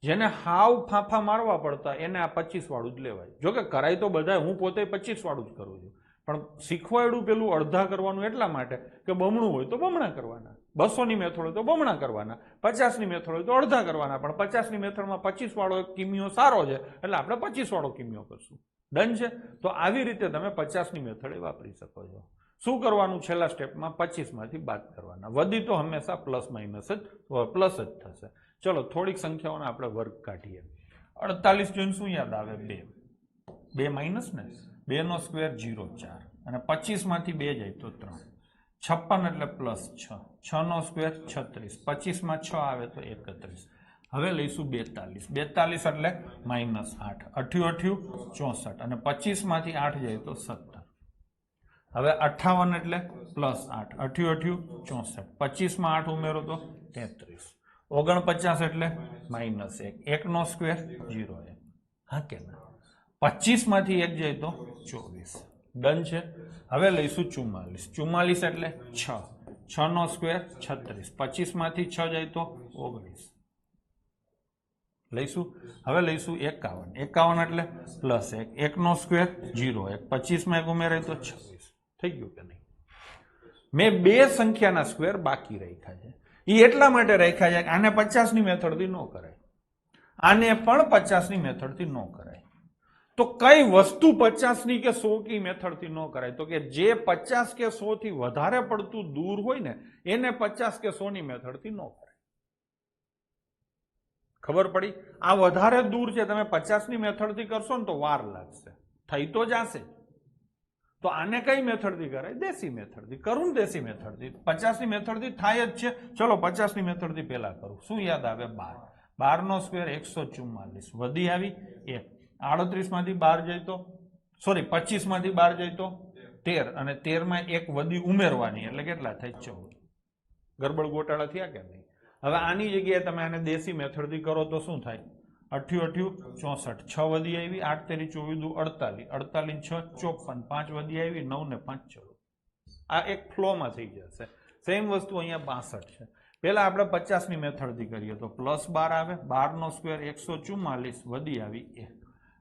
જેને હાવ ફાંફા મારવા પડતા એને આ 25 વાળું જ લેવાય. જોકે કરાય તો બધા, હું પોતે 25 વાળું જ કરું છું, પણ શીખવાડ્યું પેલું અડધા કરવાનું એટલા માટે કે બમણું હોય તો બમણા કરવાના, 200 ની મેથડ હોય તો બમણા કરવાના, 50 ની મેથડ હોય તો અડધા કરવાના. પણ 50 ની મેથડમાં 25 વાળો કિમિયો સારો છે એટલે આપણે 25 વાળો કિમિયો કરશું. ડન છે? તો આવી રીતે તમે 50 ની મેથડ વાપરી શકો છો. શું કરવાનું? છેલ્લા સ્ટેપમાં 25 માંથી બાદ કરવાના. વધી તો હંમેશા પ્લસ માઇનસ જ પ્લસ જ થશે. ચલો થોડીક સંખ્યાઓને આપણે વર્ગ કાઢીએ. 48 જોઈને શું યાદ આવે? 2 માઇનસ ને 2 નો સ્ક્વેર 0, 4 અને 25 માંથી 2 જાય તો 3. 56 એટલે પ્લસ 6. 6 નો સ્ક્વેર 36. 25 માં 6 આવે તો 31. હવે લઈશું 42. 42 એટલે -8. 88 64 અને 25 માંથી 8 જાય તો 17. હવે 58 એટલે +8. 88 64. 25 માં 8 ઉમેરો તો 33. 49 એટલે -1. 1 નો સ્ક્વેર 0. હા કે ના? 25 માંથી 1 જાય તો 24. ડન છે. હવે લઈશું 44. 44 એટલે 6. 6 નો સ્ક્વેર 36. 25 માંથી 6 જાય તો 19 લઈશું. હવે લઈશું 51. 51 એટલે +1. 1 નો સ્ક્વેર 0. 25 માં 1 ઉમેરાય તો 26 થઈ ગયું કે નહીં? મેં બે સંખ્યાના સ્ક્વેર બાકી રાખ્યા છે. એ એટલા માટે રાખ્યા છે કે આને 50 ની મેથડથી ન કરાય, આને પણ 50 ની મેથડથી ન કરાય. તો કઈ વસ્તુ 50 ની કે 100 की મેથડથી ન કરાય? તો કે જે 50 કે 100 થી વધારે પડતું દૂર હોય ને એને 50 કે 100 ની મેથડથી ન કરાય. ખબર પડી? આ વધારે દૂર છે, તમે 50 ની મેથડથી કરશો ને તો વાર લાગશે, થઈ તો જશે. તો આને કઈ મેથડથી કરાય? દેશી મેથડથી. કરું ને દેશી મેથડથી. 50 ની મેથડથી થાય જ છે. ચલો 50 ની મેથડથી પેલા કરું. શું યાદ આવે? 12. 12 નો સ્ક્વેર 144. વધી આવી 1. 38 માંથી 12 જાય તો સોરી 25 માંથી 12 જાય તો 13 અને 13 માં એક વધી ઉમેરવાની એટલે કેટલા થાય? 14. ગરબડ ગોટાળા થયા કે નહીં? હવે આની જગ્યાએ તમે આને દેશી મેથડથી કરો તો શું થાય? 88 64. 6 વધી આવી. 8 તેરી 24 48. 48 6 54. 5 વધી આવી. 9 ને 5 14. આ એક ફ્લોમાં થઈ જશે. સેમ વસ્તુ અહીંયા 62 છે. પેલા આપણે 50 ની મેથડથી કરીએ તો +12 આવે. 12 નો સ્ક્વેર 144 વધી આવી 1.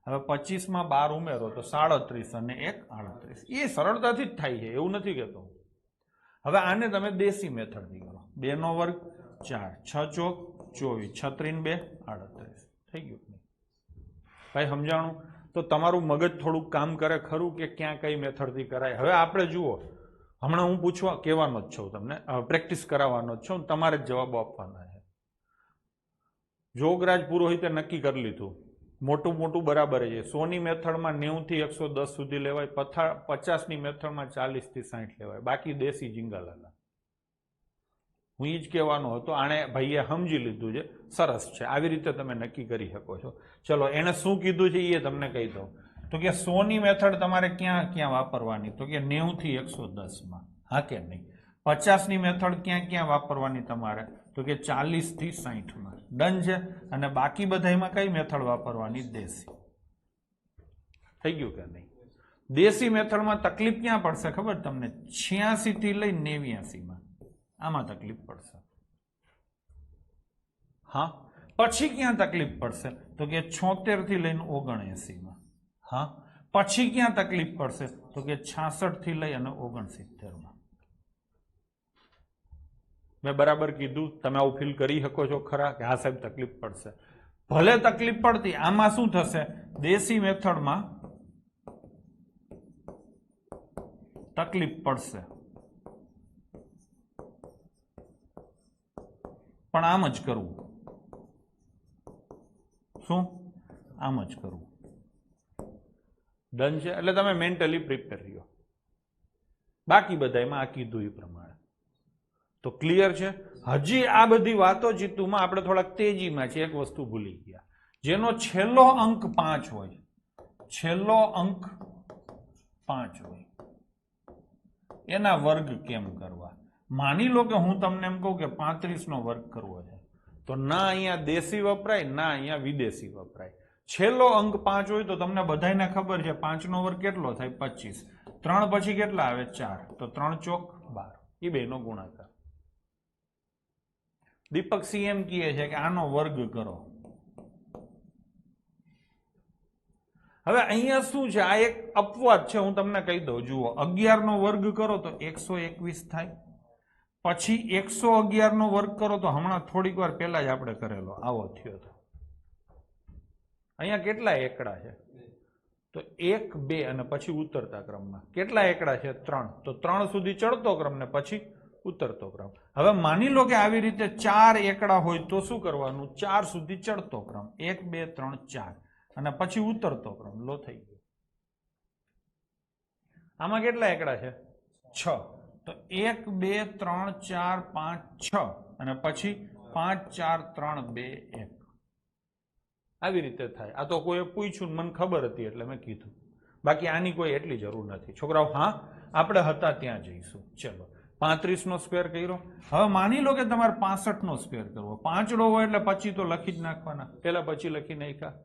હવે 25 માં 12 ઉમેરો તો 37 અને 1 38. એ સરળતાથી જ થાય છે, એવું નથી કહેતો. હવે આને તમે દેશી મેથડથી કરો. 2 નો વર્ગ 4. 6 ચોક 24. 36 2 38 થઈ ગયું ભાઈ? સમજાણું? તો તમારું મગજ થોડુંક કામ કરે ખરું કે ક્યાં કઈ મેથડથી કરાય. હવે આપણે જુઓ, હમણાં હું પૂછવા કહેવાનો જ છું તમને, પ્રેક્ટિસ કરાવવાનો જ છું, તમારે જ જવાબો આપવાના છે. જોગરાજ પુરોહિતે નક્કી કરી લીધું મોટું મોટું બરાબર છે. 100 ની મેથડમાં 90 થી 110 સુધી લેવાય, 50 ની મેથડમાં 40 થી 60 લેવાય, બાકી દેશી જીંગાલાલા. હું એ જ કહેવાનો હતો. આણે ભાઈએ સમજી લીધું છે, સરસ છે. આવી રીતે તમે નક્કી કરી શકો છો. ચલો એને શું કીધું છે એ તમને કહી દઉં. તો કે 100 ની મેથડ તમારે ક્યાં ક્યાં વાપરવાની? તો કે 90 થી 110 માં. હા કે નહીં? 50 ની મેથડ ક્યાં ક્યાં વાપરવાની તમારે? તો કે 40 થી 60 માં. ડન છે. અને બાકી બધામાં કઈ મેથડ વાપરવાની? દેશી. થઈ ગયું કે નહીં? દેશી મેથડમાં તકલીફ ક્યાં પડશે ખબર તમને? 86 થી લઈ 89 માં. આમાં તકલીફ પડશે. હા. પછી ક્યાં તકલીફ પડશે? તો કે 76 થી લઈને 79 માં. હા. પછી ક્યાં તકલીફ પડશે? તો કે 66 થી લઈ અને 69 માં. મેં બરાબર કીધું? તમે આવું ફીલ કરી શકો છો ખરા કે હા સાહેબ તકલીફ પડશે? ભલે તકલીફ પડતી, આમાં શું થશે? દેશી મેથડમાં તકલીફ પડશે, પણ આમ જ કરવું. શું? આમ જ કરવું. ડન છે. એટલે તમે મેન્ટલી પ્રિપેર રહ્યો. બાકી બધામાં આ કીધું એ પ્રમાણે તો ક્લિયર છે. હજી આ બધી વાતો જીતુમાં આપણે થોડાક તેજીમાં છે. એક વસ્તુ ભૂલી ગયા. જેનો છેલ્લો અંક 5 હોય, છેલ્લો અંક 5 હોય એના વર્ગ કેમ કરવા? માની લો કે હું તમને એમ કહું કે 35 નો વર્ગ કરવો છે, તો ના અહીંયા દેશી વપરાય ના અહીંયા વિદેશી વપરાય. છેલ્લો અંક 5 હોય તો તમને બધાને ખબર છે 5 નો વર્ગ કેટલો થાય? 25. 3 પછી કેટલા આવે? 4. તો 3 ચોક 12. એ બેનો ગુણાકાર. દીપક સીએમ કહે છે કે આનો વર્ગ કરો. હવે અહીંયા શું છે? આ એક અપવાદ છે, હું તમને કહી દઉં. જુઓ, 11 નો વર્ગ કરો તો 121 થાય. પછી 111 નો વર્ગ કરો તો હમણાં થોડીક વાર પહેલા જ આપણે કરેલો આવો થયો હતો. અહીંયા કેટલા એકડા છે? તો 1 2 અને પછી ઉતરતા ક્રમમાં કેટલા એકડા છે? 3. તો 3 સુધી ચડતો ક્રમ ને પછી ઉતરતો ક્રમ. હવે માની લો કે આવી રીતે 4 એકડા હોય તો શું કરવાનું? 4 સુધી ચડતો ક્રમ, 1 2 3 4 અને પછી ઉતરતો ક્રમ. લો થઈ ગયો. આમાં કેટલા એકડા છે? 6. તો 1 2 3 4 5 6 અને પછી 5 4 3 2 1. આવી રીતે થાય. આ તો કોઈએ પૂછ્યું, મને ખબર હતી એટલે મેં કીધું. બાકી આની કોઈ એટલી જરૂર નથી છોકરાઓ. હા, આપણે હતા ત્યાં જઈશું. ચલો, 35 નો સ્ક્વેર કર્યો. હવે માની લો કે તમારે 65 નો સ્ક્વેર કરવો. પાંચડો હોય એટલે પછી તો લખી જ નાખવાના. પેલા પછી લખી નાખ્યા.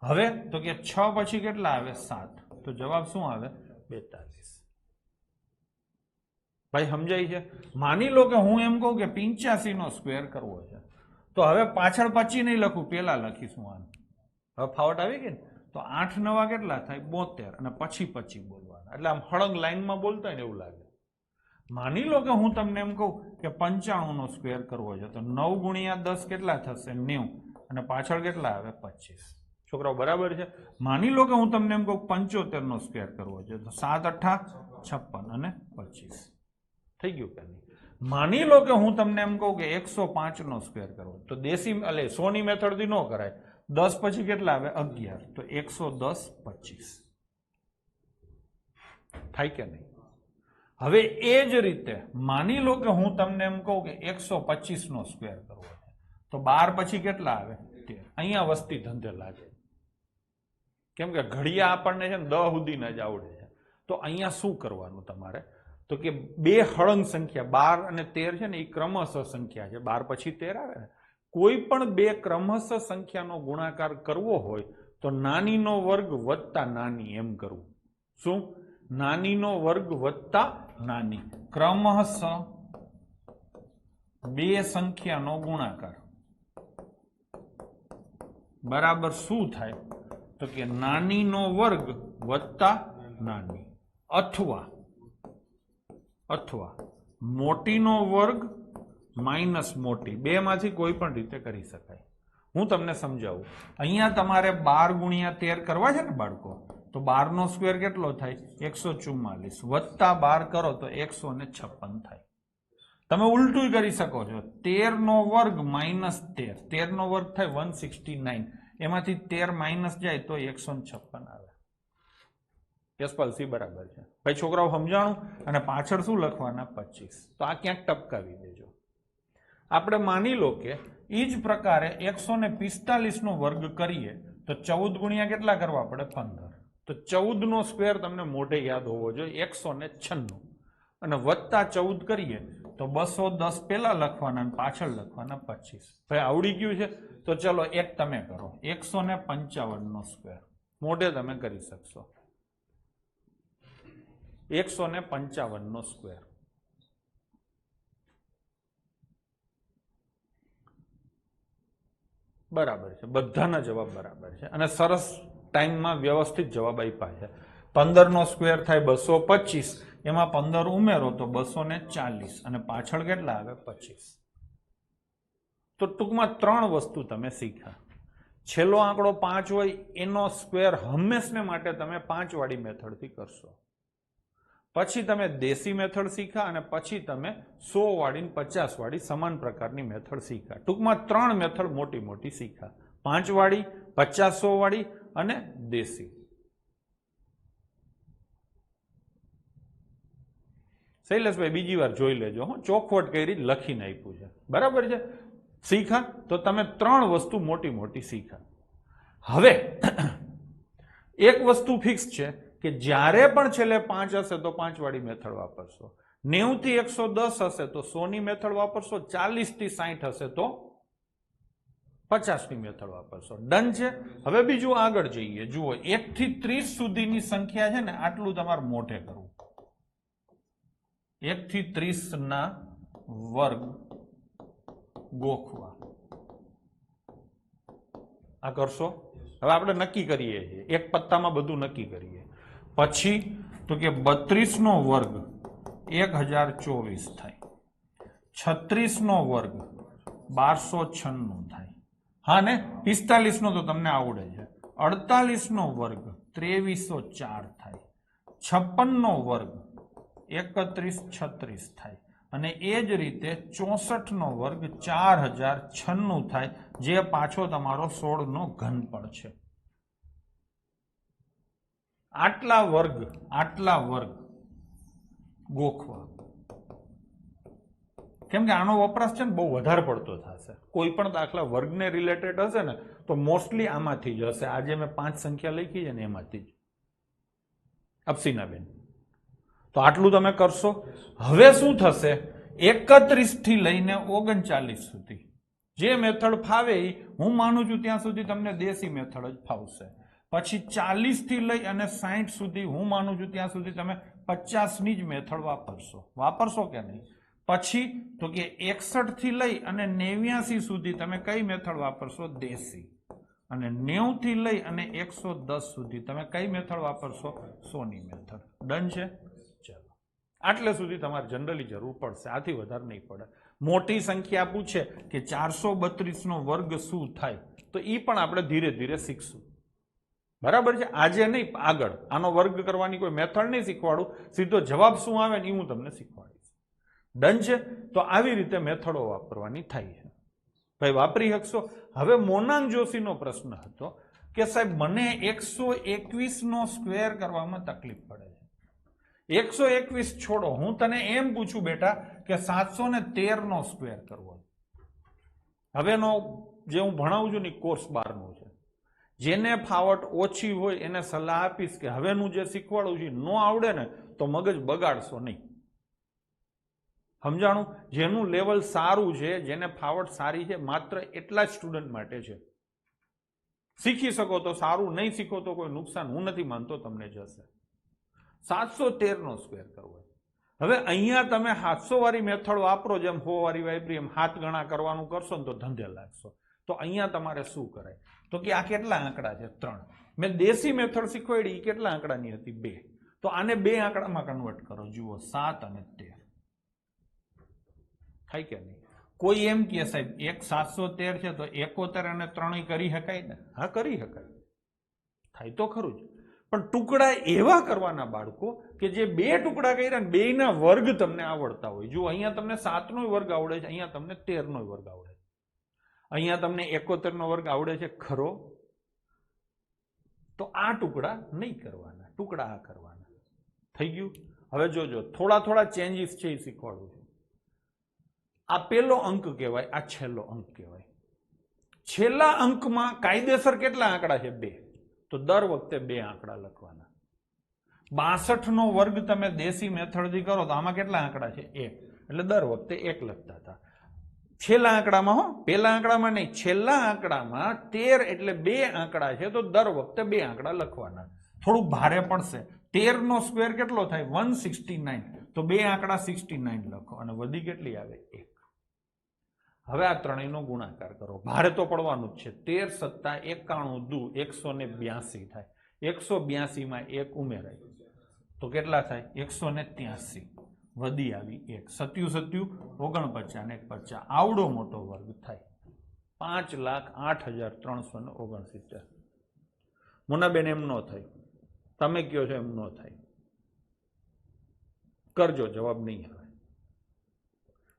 હવે તો કે 6 પછી કેટલા આવે? 7. તો જવાબ શું આવે? 42. ભાઈ સમજાય છે? માની લો કે હું એમ કહું કે 85 નો સ્ક્વેર કરવો છે, તો હવે પાછળ 25 નહીં લખું, પેલા લખીશું આને. હવે ફાવટ આવી ગઈ ને? તો 8 નવા કેટલા થાય? 72, અને પછી 25 બોલવાના. એટલે આમ હળંગ લાઈનમાં બોલતા હોય ને એવું લાગે. માની લો કે હું તમને એમ કહું કે 95 નો સ્ક્વેર કરવો છે, તો 9 ગુણ્યા 10 કેટલા થશે? 90, અને પાછળ કેટલા આવે? 25. છોકરાઓ બરાબર છે? માની લો કે હું તમને એમ કહું 75 નો સ્ક્વેર કરવો છે, તો 7 8 56 અને 25 થઈ ગયું કે નહીં? માની લો કે હું તમને એમ કહું કે 105 નો સ્ક્વેર કરવો, તો દેશી એટલે 100 ની મેથડ થી ન કરાય. 10 પછી કેટલા આવે? 11, તો 110 25 થાય કે નહીં? હવે એ જ રીતે માની લો કે હું તમને એમ કહું કે 125 નો સ્ક્વેર કરવો છે, તો 12 પછી કેટલા આવે? 13. અહીંયા વસ્તી ધંધે લાગે, કેમ કે ઘડિયા આપણને છે ને 10 સુધીના જ આવડે છે. તો અહીંયા શું કરવાનું તમારે? તો કે બે હળંગ સંખ્યા 12 અને 13 છે ને, એ ક્રમશઃ સંખ્યા છે. 12 પછી 13 આવે ને. કોઈ પણ બે ક્રમશઃ સંખ્યાનો ગુણાકાર કરવો હોય તો નાનીનો વર્ગ વત્તા નાની એમ કરવું. શું? નાનીનો વર્ગ વત્તા નાની. ક્રમશઃ બે સંખ્યાનો ગુણાકાર બરાબર શું થાય? તો કે નાનીનો વર્ગ વત્તા નાની, અથવા મોટીનો વર્ગ માઇનસ મોટી. બે માંથી કોઈ પણ રીતે કરી શકાય. હું તમને સમજાવું. અહીંયા તમારે 12 ગુણ્યા 13 કરવા છે ને બાળકો, તો 12 નો સ્ક્વેર કેટલો થાય? 144, વત્તા 12 કરો તો 156 થાય. તમે ઉલટું કરી શકો છો. 13 નો વર્ગ માઇનસ 13, 13 નો વર્ગ થાય 169, એમાંથી 13 માઇનસ જાય તો 156 આવે. યશપાલ સી બરાબર છે? ભાઈ છોકરાઓ સમજાણું? અને પાછળ શું લખવાના? 25. તો આ ક્યાંક ટપકાવી દેજો. આપણે માની લો કે એ જ પ્રકારે 145 નો વર્ગ કરીએ તો 14 ગુણ્યા કેટલા કરવા પડે? 15. તો 14 નો સ્ક્વેર તમને મોઢે યાદ હોવો જોઈએ, 196, અને વત્તા 14 કરીએ તો 210 પેલા લખવાના અને પાછળ લખવાના 25. ભાઈ આવડી ગયું છે? તો ચલો એક તમે કરો. 155 નો સ્ક્વેર મોઢે તમે કરી શકશો. 155 નો સ્ક્વેર બરાબર છે. બધાના જવાબ બરાબર છે અને સરસ ટાઈમમાં વ્યવસ્થિત જવાબ આપ્યા છે. 15 નો સ્ક્વેર થાય 225, એમાં 15 ઉમેરો તો 240, અને પાછળ કેટલા આવે? 25. તો ટૂંકમાં 3 વસ્તુ તમે શીખ્યા. છેલ્લો આંકડો 5 હોય એનો સ્ક્વેર હંમેશને માટે તમે 5 વાળી મેથડથી કરશો. પછી તમે દેશી મેથડ શીખ્યા, અને પછી તમે 100 વાળી 50 વાળી સમાન પ્રકારની મેથડ શીખ્યા. ટૂંકમાં 3 મેથડ મોટી મોટી શીખ્યા: 5 વાળી, 50, 100 વાળી અને દેશી. શૈલેષભાઈ બીજી વાર જોઈ લેજો, હું ચોખવટ કરી લખીને આપ્યું છે. બરાબર છે? શીખ્યા? તો તમે 3 વસ્તુ મોટી મોટી શીખ્યા. હવે એક વસ્તુ ફિક્સ છે કે જ્યારે પણ છેલ્લે 5 હશે તો 5 વાળી મેથડ વાપરશો, 90 થી 110 હશે તો 100 ની મેથડ વાપરશો, 40 થી 60 હશે તો 50 ની મેથડ વાપરશો. ડન છે? હવે બીજું આગળ જઈએ. જુઓ, 1 થી 30 સુધીની સંખ્યા છે ને, આટલું તમારે મોઢે કરવું. 1 થી 30 ના વર્ગ ગોખવા. આ કરશો? હવે આપણે નક્કી કરીએ છીએ, એક પત્તામાં બધું નક્કી કરીએ. પછી તો કે 32 નો વર્ગ 1024 થાય, 36 નો વર્ગ 1296 થાય. હા ને? 45 નો તો તમને આવડે છે. 48 નો વર્ગ 2304 થાય, 56 નો વર્ગ 3136 થાય, અને એ જ રીતે 64 નો વર્ગ 4096 થાય, જે પાછો તમારો 16 નો ઘનફળ છે. આટલા વર્ગ ગોખવા. કેમ કે આનો વપરાશ છે ને બહુ વધારે પડતો થશે. કોઈ પણ દાખલા વર્ગને રિલેટેડ હશે ને તો મોસ્ટલી આમાંથી જ હશે. આજે મેં 5 સંખ્યા લખી છે ને એમાંથી જ. અપસીનાબેન, તો આટલું તમે કરશો. હવે શું થશે? 31 થી લઈને 39 સુધી જે મેથડ ફાવે, હું માનું છું ત્યાં સુધી તમને દેશી મેથડ જ ફાવશે. પછી 40 થી લઈ અને 60 સુધી હું માનું છું ત્યાં સુધી તમે 50 ની જ મેથડ વાપરશો કે નહીં? પછી તો કે 61 થી લઈ અને 89 સુધી તમે કઈ મેથડ વાપરશો? દેશી. અને 90 થી લઈ અને 110 સુધી તમે કઈ મેથડ વાપરશો? 100 ની મેથડ. ડન છે? ચાલો, આટલે સુધી તમારે જનરલી જરૂર પડશે, આથી વધારે નહીં પડે. મોટી સંખ્યા પૂછે કે 432 નો વર્ગ શું થાય, તો એ પણ આપણે ધીરે ધીરે શીખશું. બરાબર છે? આજે નહીં, આગળ આનો વર્ગ કરવાની કોઈ મેથડ નહીં શીખવાડું, સીધો જવાબ શું આવે ને એ હું તમને શીખવાડીશ. ડન છે? તો આવી રીતે મેથડો વાપરવાની થાય છે. ભાઈ વાપરી શકશો. હવે મોનાંગ જોશીનો પ્રશ્ન હતો કે સાહેબ મને 121 નો સ્ક્વેર કરવામાં તકલીફ પડે છે. 121 છોડો, હું તને એમ પૂછું બેટા કે 713 નો સ્ક્વેર કરવો. હવેનો જે હું ભણાવું છું ને કોર્સ 12 નું છે. જેને ફાવટ ઓછી હોય એને સલાહ આપીશ કે હવેનું જે શીખવાડું છું ન આવડે ને તો મગજ બગાડશો નહીં. સમજાણું? જેનું લેવલ સારું છે, જેને ફાવટ સારી છે, માત્ર એટલા જ સ્ટુડન્ટ માટે છે. શીખી શકો તો સારું, નહીં શીખો તો કોઈ નુકસાન હું નથી માનતો તમને જશે. 713 નો સ્ક્વેર કરવો. હવે અહીંયા તમે 700 વાળી મેથડ વાપરો, જેમ 100 વાળી વાપરી એમ 7 ગણા કરવાનું કરશો ને તો ધંધે લાગશો. તો અહીંયા તમારે શું કરાય? તો કે આ કેટલા આંકડા છે? 3. મેં દેશી મેથડ શીખવાડી, કેટલા આંકડાની હતી? 2. તો આને 2 આંકડામાં કન્વર્ટ કરો. જુઓ, 7 અને 13 થાય કે નહીં? કોઈ એમ કે સાહેબ 713 છે તો 71 અને 3 કરી શકાય ને? હા, કરી શકાય. થાય તો ખરું જ. પણ ટુકડા એવા કરવાના બાળકો કે જે 2 ટુકડા કર્યા ને 2 ના વર્ગ તમને આવડતા હોય. જો અહીંયા તમને 7 નો વર્ગ આવડે છે, અહીંયા તમને 13 નો વર્ગ આવડે છે, અહીંયા તમને 71 નો વર્ગ આવડે છે ખરો? તો આ ટુકડા નહીં કરવાના, ટુકડા આ કરવાના. થઈ ગયું? હવે જોજો, થોડા ચેન્જીસ છે એ શીખવાડું છું. આ પેલો અંક કહેવાય, આ છેલ્લો અંક કહેવાય. છેલ્લા અંકમાં કાયદેસર કેટલા આંકડા છે? 2. તો દર વખતે 2 આંકડા લખવાના. 62 નો વર્ગ તમે દેશી મેથડથી કરો તો આમાં કેટલા આંકડા છે? 1. એટલે દર વખતે 1 લખતા હતા. છેલ્લા આંકડામાં, પેલા આંકડામાં નહીં, છેલ્લા આંકડામાં 13 એટલે 2 આંકડા છે તો દર વખતે 2 આંકડા લખવાના. થોડું ભારે પડશે. 13 નો સ્ક્વેર કેટલો થાય? 169. તો 2 આંકડા 69 લખો અને વધી કેટલી આવે? 1. હવે આ ત્રણેયનો ગુણાકાર કરો. ભારે તો પડવાનું જ છે. 13 + 91 દુ 182 થાય. 182 માં 1 ઉમેરાય તો કેટલા થાય? 183. વધી આવી 1. 7 49 ને 50. આવડો મોટો વર્ગ થાય. 5,08,369. મોનાબેન એમ ન થાય, તમે કયો છો એમ ન થાય. કરજો, જવાબ નહીં આવે.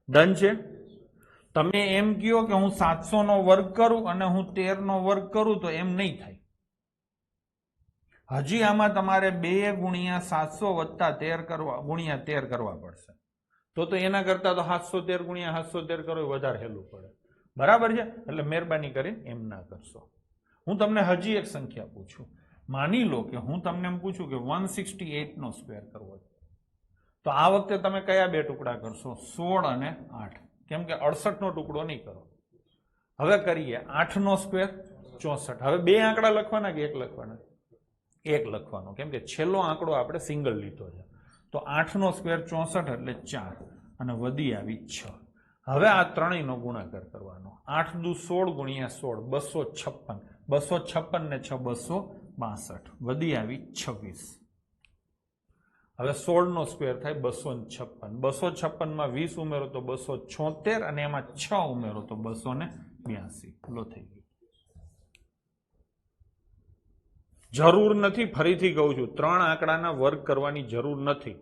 ડન છે? તમે એમ કહો કે હું 700 નો વર્ગ કરું અને હું 13 નો વર્ગ કરું તો એમ નહીં થાય. હજી આમાં તમારે 2 ગુણ્યા 700 વત્તા 13 કરવા, ગુણ્યા 13 કરવા પડશે. તો એના કરતા તો 713 ગુણ્યા 713 કરો એ વધારે હેલું પડે. બરાબર છે? એટલે મહેરબાની કરીને એમ ના કરશો. હું તમને હજી એક સંખ્યા પૂછું. માની લો કે હું તમને એમ પૂછું કે 168 નો સ્ક્વેર કરવો છે, તો આ વખતે તમે કયા 2 ટુકડા કરશો? 16 અને 8. કેમ કે 68 નો ટુકડો નહીં કરો. હવે કરીએ 8 નો સ્ક્વેર 64. હવે 2 આંકડા લખવાના કે 1 લખવાના? 1 લખવાનો, કેમ કે છેલ્લો આંકડો આપણે સિંગલ લીધો છે. તો 8 નો સ્ક્વેર 64 એટલે 4 અને વધી આવી 6. હવે આ ત્રણેયનો ગુણાકાર કરવાનો. 8 દુ 16 ગુણ્યા 16 256. 256 ને 6 262. વધી આવી 26. હવે 16 નો સ્ક્વેર થાય 256. 256 માં 20 ઉમેરો તો 276 અને એમાં 6 ઉમેરો તો 282. લો થઈ ગયું. જરૂર નથી, ફરીથી કહું છું, 3 આંકડાના વર્ગ કરવાની જરૂર નથી,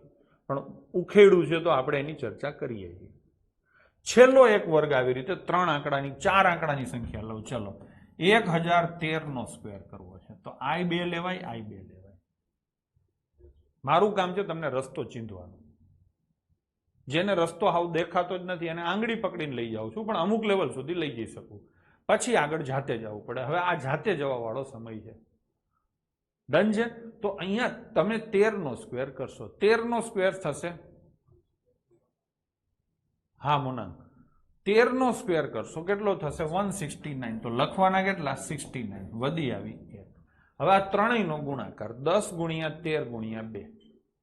પણ ઉખેડું છે તો આપણે એની ચર્ચા કરીએ છીએ. છેલ્લો એક વર્ગ આવી રીતે 3 આંકડાની, 4 આંકડાની સંખ્યા લઉં. ચલો, 1013 નો સ્ક્વેર કરવો છે તો I2 લેવાય, I2 લેવાય. મારું કામ છે તમને રસ્તો ચીંધવાનો. જેને રસ્તો હાવ દેખાતો જ નથી એને આંગળી પકડીને લઈ જાઉં છું, પણ અમુક લેવલ સુધી લઈ જઈ શકું, પછી આગળ જાતે જવું પડે. હવે આ જાતે જવા વાળો સમય છે. ડન છે? તો અહીંયા તમે 13 નો સ્ક્વેર કરશો. 13 નો સ્ક્વેર થશે, હા મોનાંગ, 13 નો સ્ક્વેર કરશો કેટલો થશે? 169. તો લખવાના કેટલા? 69. વધી આવી 1. હવે આ ત્રણેયનો ગુણાકાર 10 ગુણ્યા 13 ગુણ્યા 2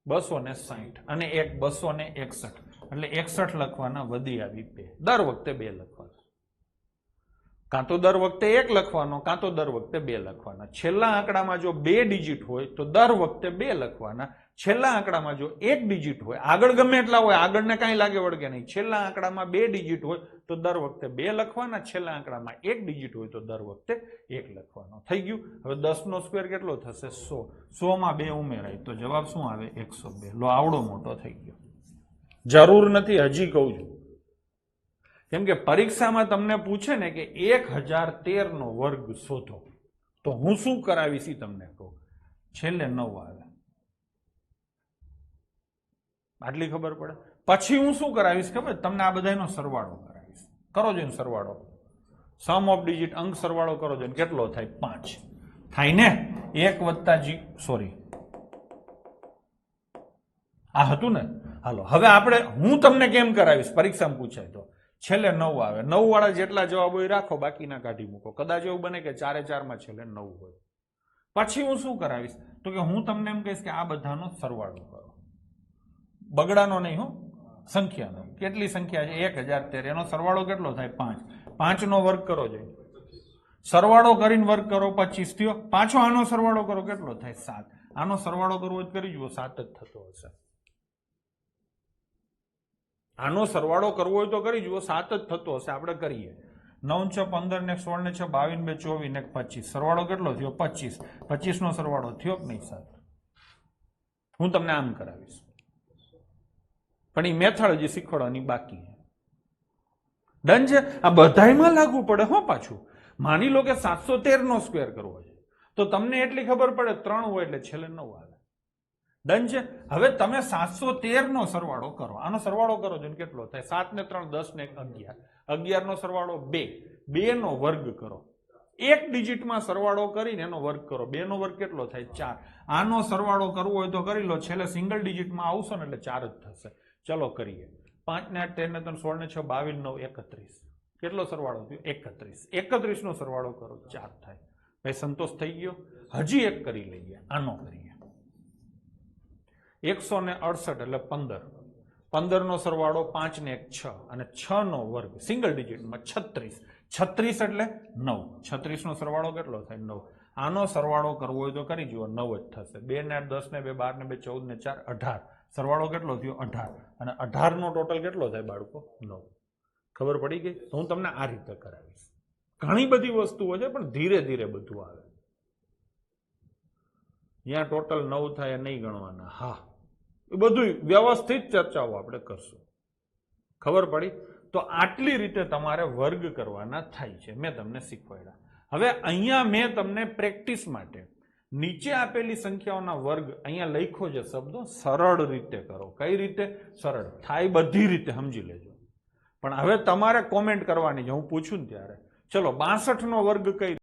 260 અને એક 261 એટલે 61 લખવાના, વધી આવી 2. દર વખતે 2 લખવાના, કાં તો દર વખતે 1 લખવાનો, કાં તો દર વખતે 2 લખવાના. છેલ્લા આંકડામાં જો 2 ડિજિટ હોય તો દર વખતે 2 લખવાના. છેલ્લા આંકડામાં જો 1 ડિજિટ હોય, આગળ ગમે એટલા હોય, આગળને કાંઈ લાગે વળગે નહીં, છેલ્લા આંકડામાં 2 ડિજિટ હોય તો દર વખતે 2 લખવાના. છેલ્લા આંકડામાં 1 ડિજિટ હોય તો દર વખતે 1 લખવાનો. થઈ ગયું. હવે 10 નો સ્ક્વેર કેટલો થશે? 100. 100 માં 2 ઉમેરાય તો જવાબ શું આવે? 102. લો, આવડો મોટો થઈ ગયો. જરૂર નથી, હજી કહું છું, કેમ કે પરીક્ષામાં તમને પૂછે ને કે 1013 નો વર્ગ શોધો, તો હું શું કરાવીશ ઈ તમને કહું. છેલ્લે 9 આવે, આટલી ખબર પડે. પછી હું શું કરાવીશ ખબર? તમને આ બધાનો સરવાળો કરાવીશ. કરો જોઈને સરવાળો, સમ ઓફ ડિજિટ, અંક સરવાળો કરો જોઈને કેટલો થાય? 5 થાય ને. 1 વત્તા જી, સોરી, આ હતું ને. હાલો, હવે આપણે, હું તમને કેમ કરાવીશ, પરીક્ષામાં પૂછાય તો છેલ્લે 9 આવે. 9 વાળા જેટલા જવાબ હોય રાખો, બાકીના કાઢી મૂકો. કદાચ એવું બને કે 4 એ 4 માં છેલ્લે 9 હોય. પછી હું શું કરાવીશ તો કે હું તમને એમ કહીશ કે આ બધાનો સરવાળો કરો. બગડાનો નહીં હો, સંખ્યાનો. કેટલી સંખ્યા છે? 1013. એનો સરવાળો કેટલો થાય? 5. 5 નો વર્ગ કરો જોઈએ, સરવાળો કરીને વર્ગ કરો, 25 થયો. પાછો આનો સરવાળો કરો, કેટલો થાય? 7. આનો સરવાળો કરવો હોય કરી જુઓ, 7 જ થતો હશે. આનો સરવાળો કરવો હોય તો કરી જુઓ, 7 જ થતો હશે. આપણે કરીએ. 9 6 15 ને 16 ને 6 22 2 24 ને 25. સરવાળો કેટલો થયો? 25. 25 નો સરવાળો થયો કે નહીં? 7. હું તમને આમ કરાવીશ, પણ એ મેથડ હજી શીખવાડવાની બાકી છે. ડન છે. આ બધાયમાં લાગુ પડે હો. પાછું માની લો કે 713 નો સ્ક્વેર કરવો છે તો તમને એટલી ખબર પડે 3 હોય એટલે છેલ્લે 9 આવે. ડન છે. હવે તમે 713 નો સરવાળો કરો, આનો સરવાળો કરો છો કેટલો થાય? 7 ને 3 10 ને 11. 11 નો સરવાળો 2. 2 નો વર્ગ કરો, એક ડિજિટમાં સરવાળો કરીને એનો વર્ગ કરો. 2 નો વર્ગ કેટલો થાય? 4. આનો સરવાળો કરવો હોય તો કરી લો, છેલ્લે સિંગલ ડિજિટમાં આવશો ને એટલે 4 જ થશે. ચલો કરીએ. 5 ને 8 13 ને 3 16 ને 6 22 9 31. કેટલો સરવાળો થયો? 31. 31 નો સરવાળો કરો, 4 થાય. ભાઈ સંતોષ થઈ ગયો. હજી એક કરી લઈએ, આનો કરીએ. 168 એટલે 15. 15 નો સરવાળો 5 ને 1 6 અને 6 નો વર્ગ સિંગલ ડિજિટમાં 36. 36 એટલે 9. 36 નો સરવાળો કેટલો થાય? 9. આનો સરવાળો કરવો હોય તો કરી જુઓ, 9 જ થશે. 2 ને 8 10 ને 2 12 ને 2 14 ને 4 18. સરવાળો કેટલો થયો? 18. અને 18 નો ટોટલ કેટલો થાય બાળકો? 9. ખબર પડી ગઈ? તો હું તમને આ રીતે કરાવીશ. ઘણી બધી વસ્તુઓ છે પણ ધીરે ધીરે બધું આવે. જ્યાં ટોટલ 9 થાય નહીં ગણવાના. હા, એ બધું વ્યવસ્થિત ચર્ચાઓ આપણે કરશું. ખબર પડી? તો આટલી રીતે તમારે વર્ગ કરવાના થાય છે, મેં તમને શીખવાડ્યા. હવે અહીંયા મેં તમને પ્રેક્ટિસ માટે નીચે આપેલી સંખ્યાઓના વર્ગ અહીંયા લખ્યો છે શબ્દો, સરળ રીતે કરો. કઈ રીતે સરળ થાય? બધી રીતે સમજી લેજો. પણ હવે તમારે કોમેન્ટ કરવાની છે, હું પૂછું ને ત્યારે. ચલો 62 નો વર્ગ કઈ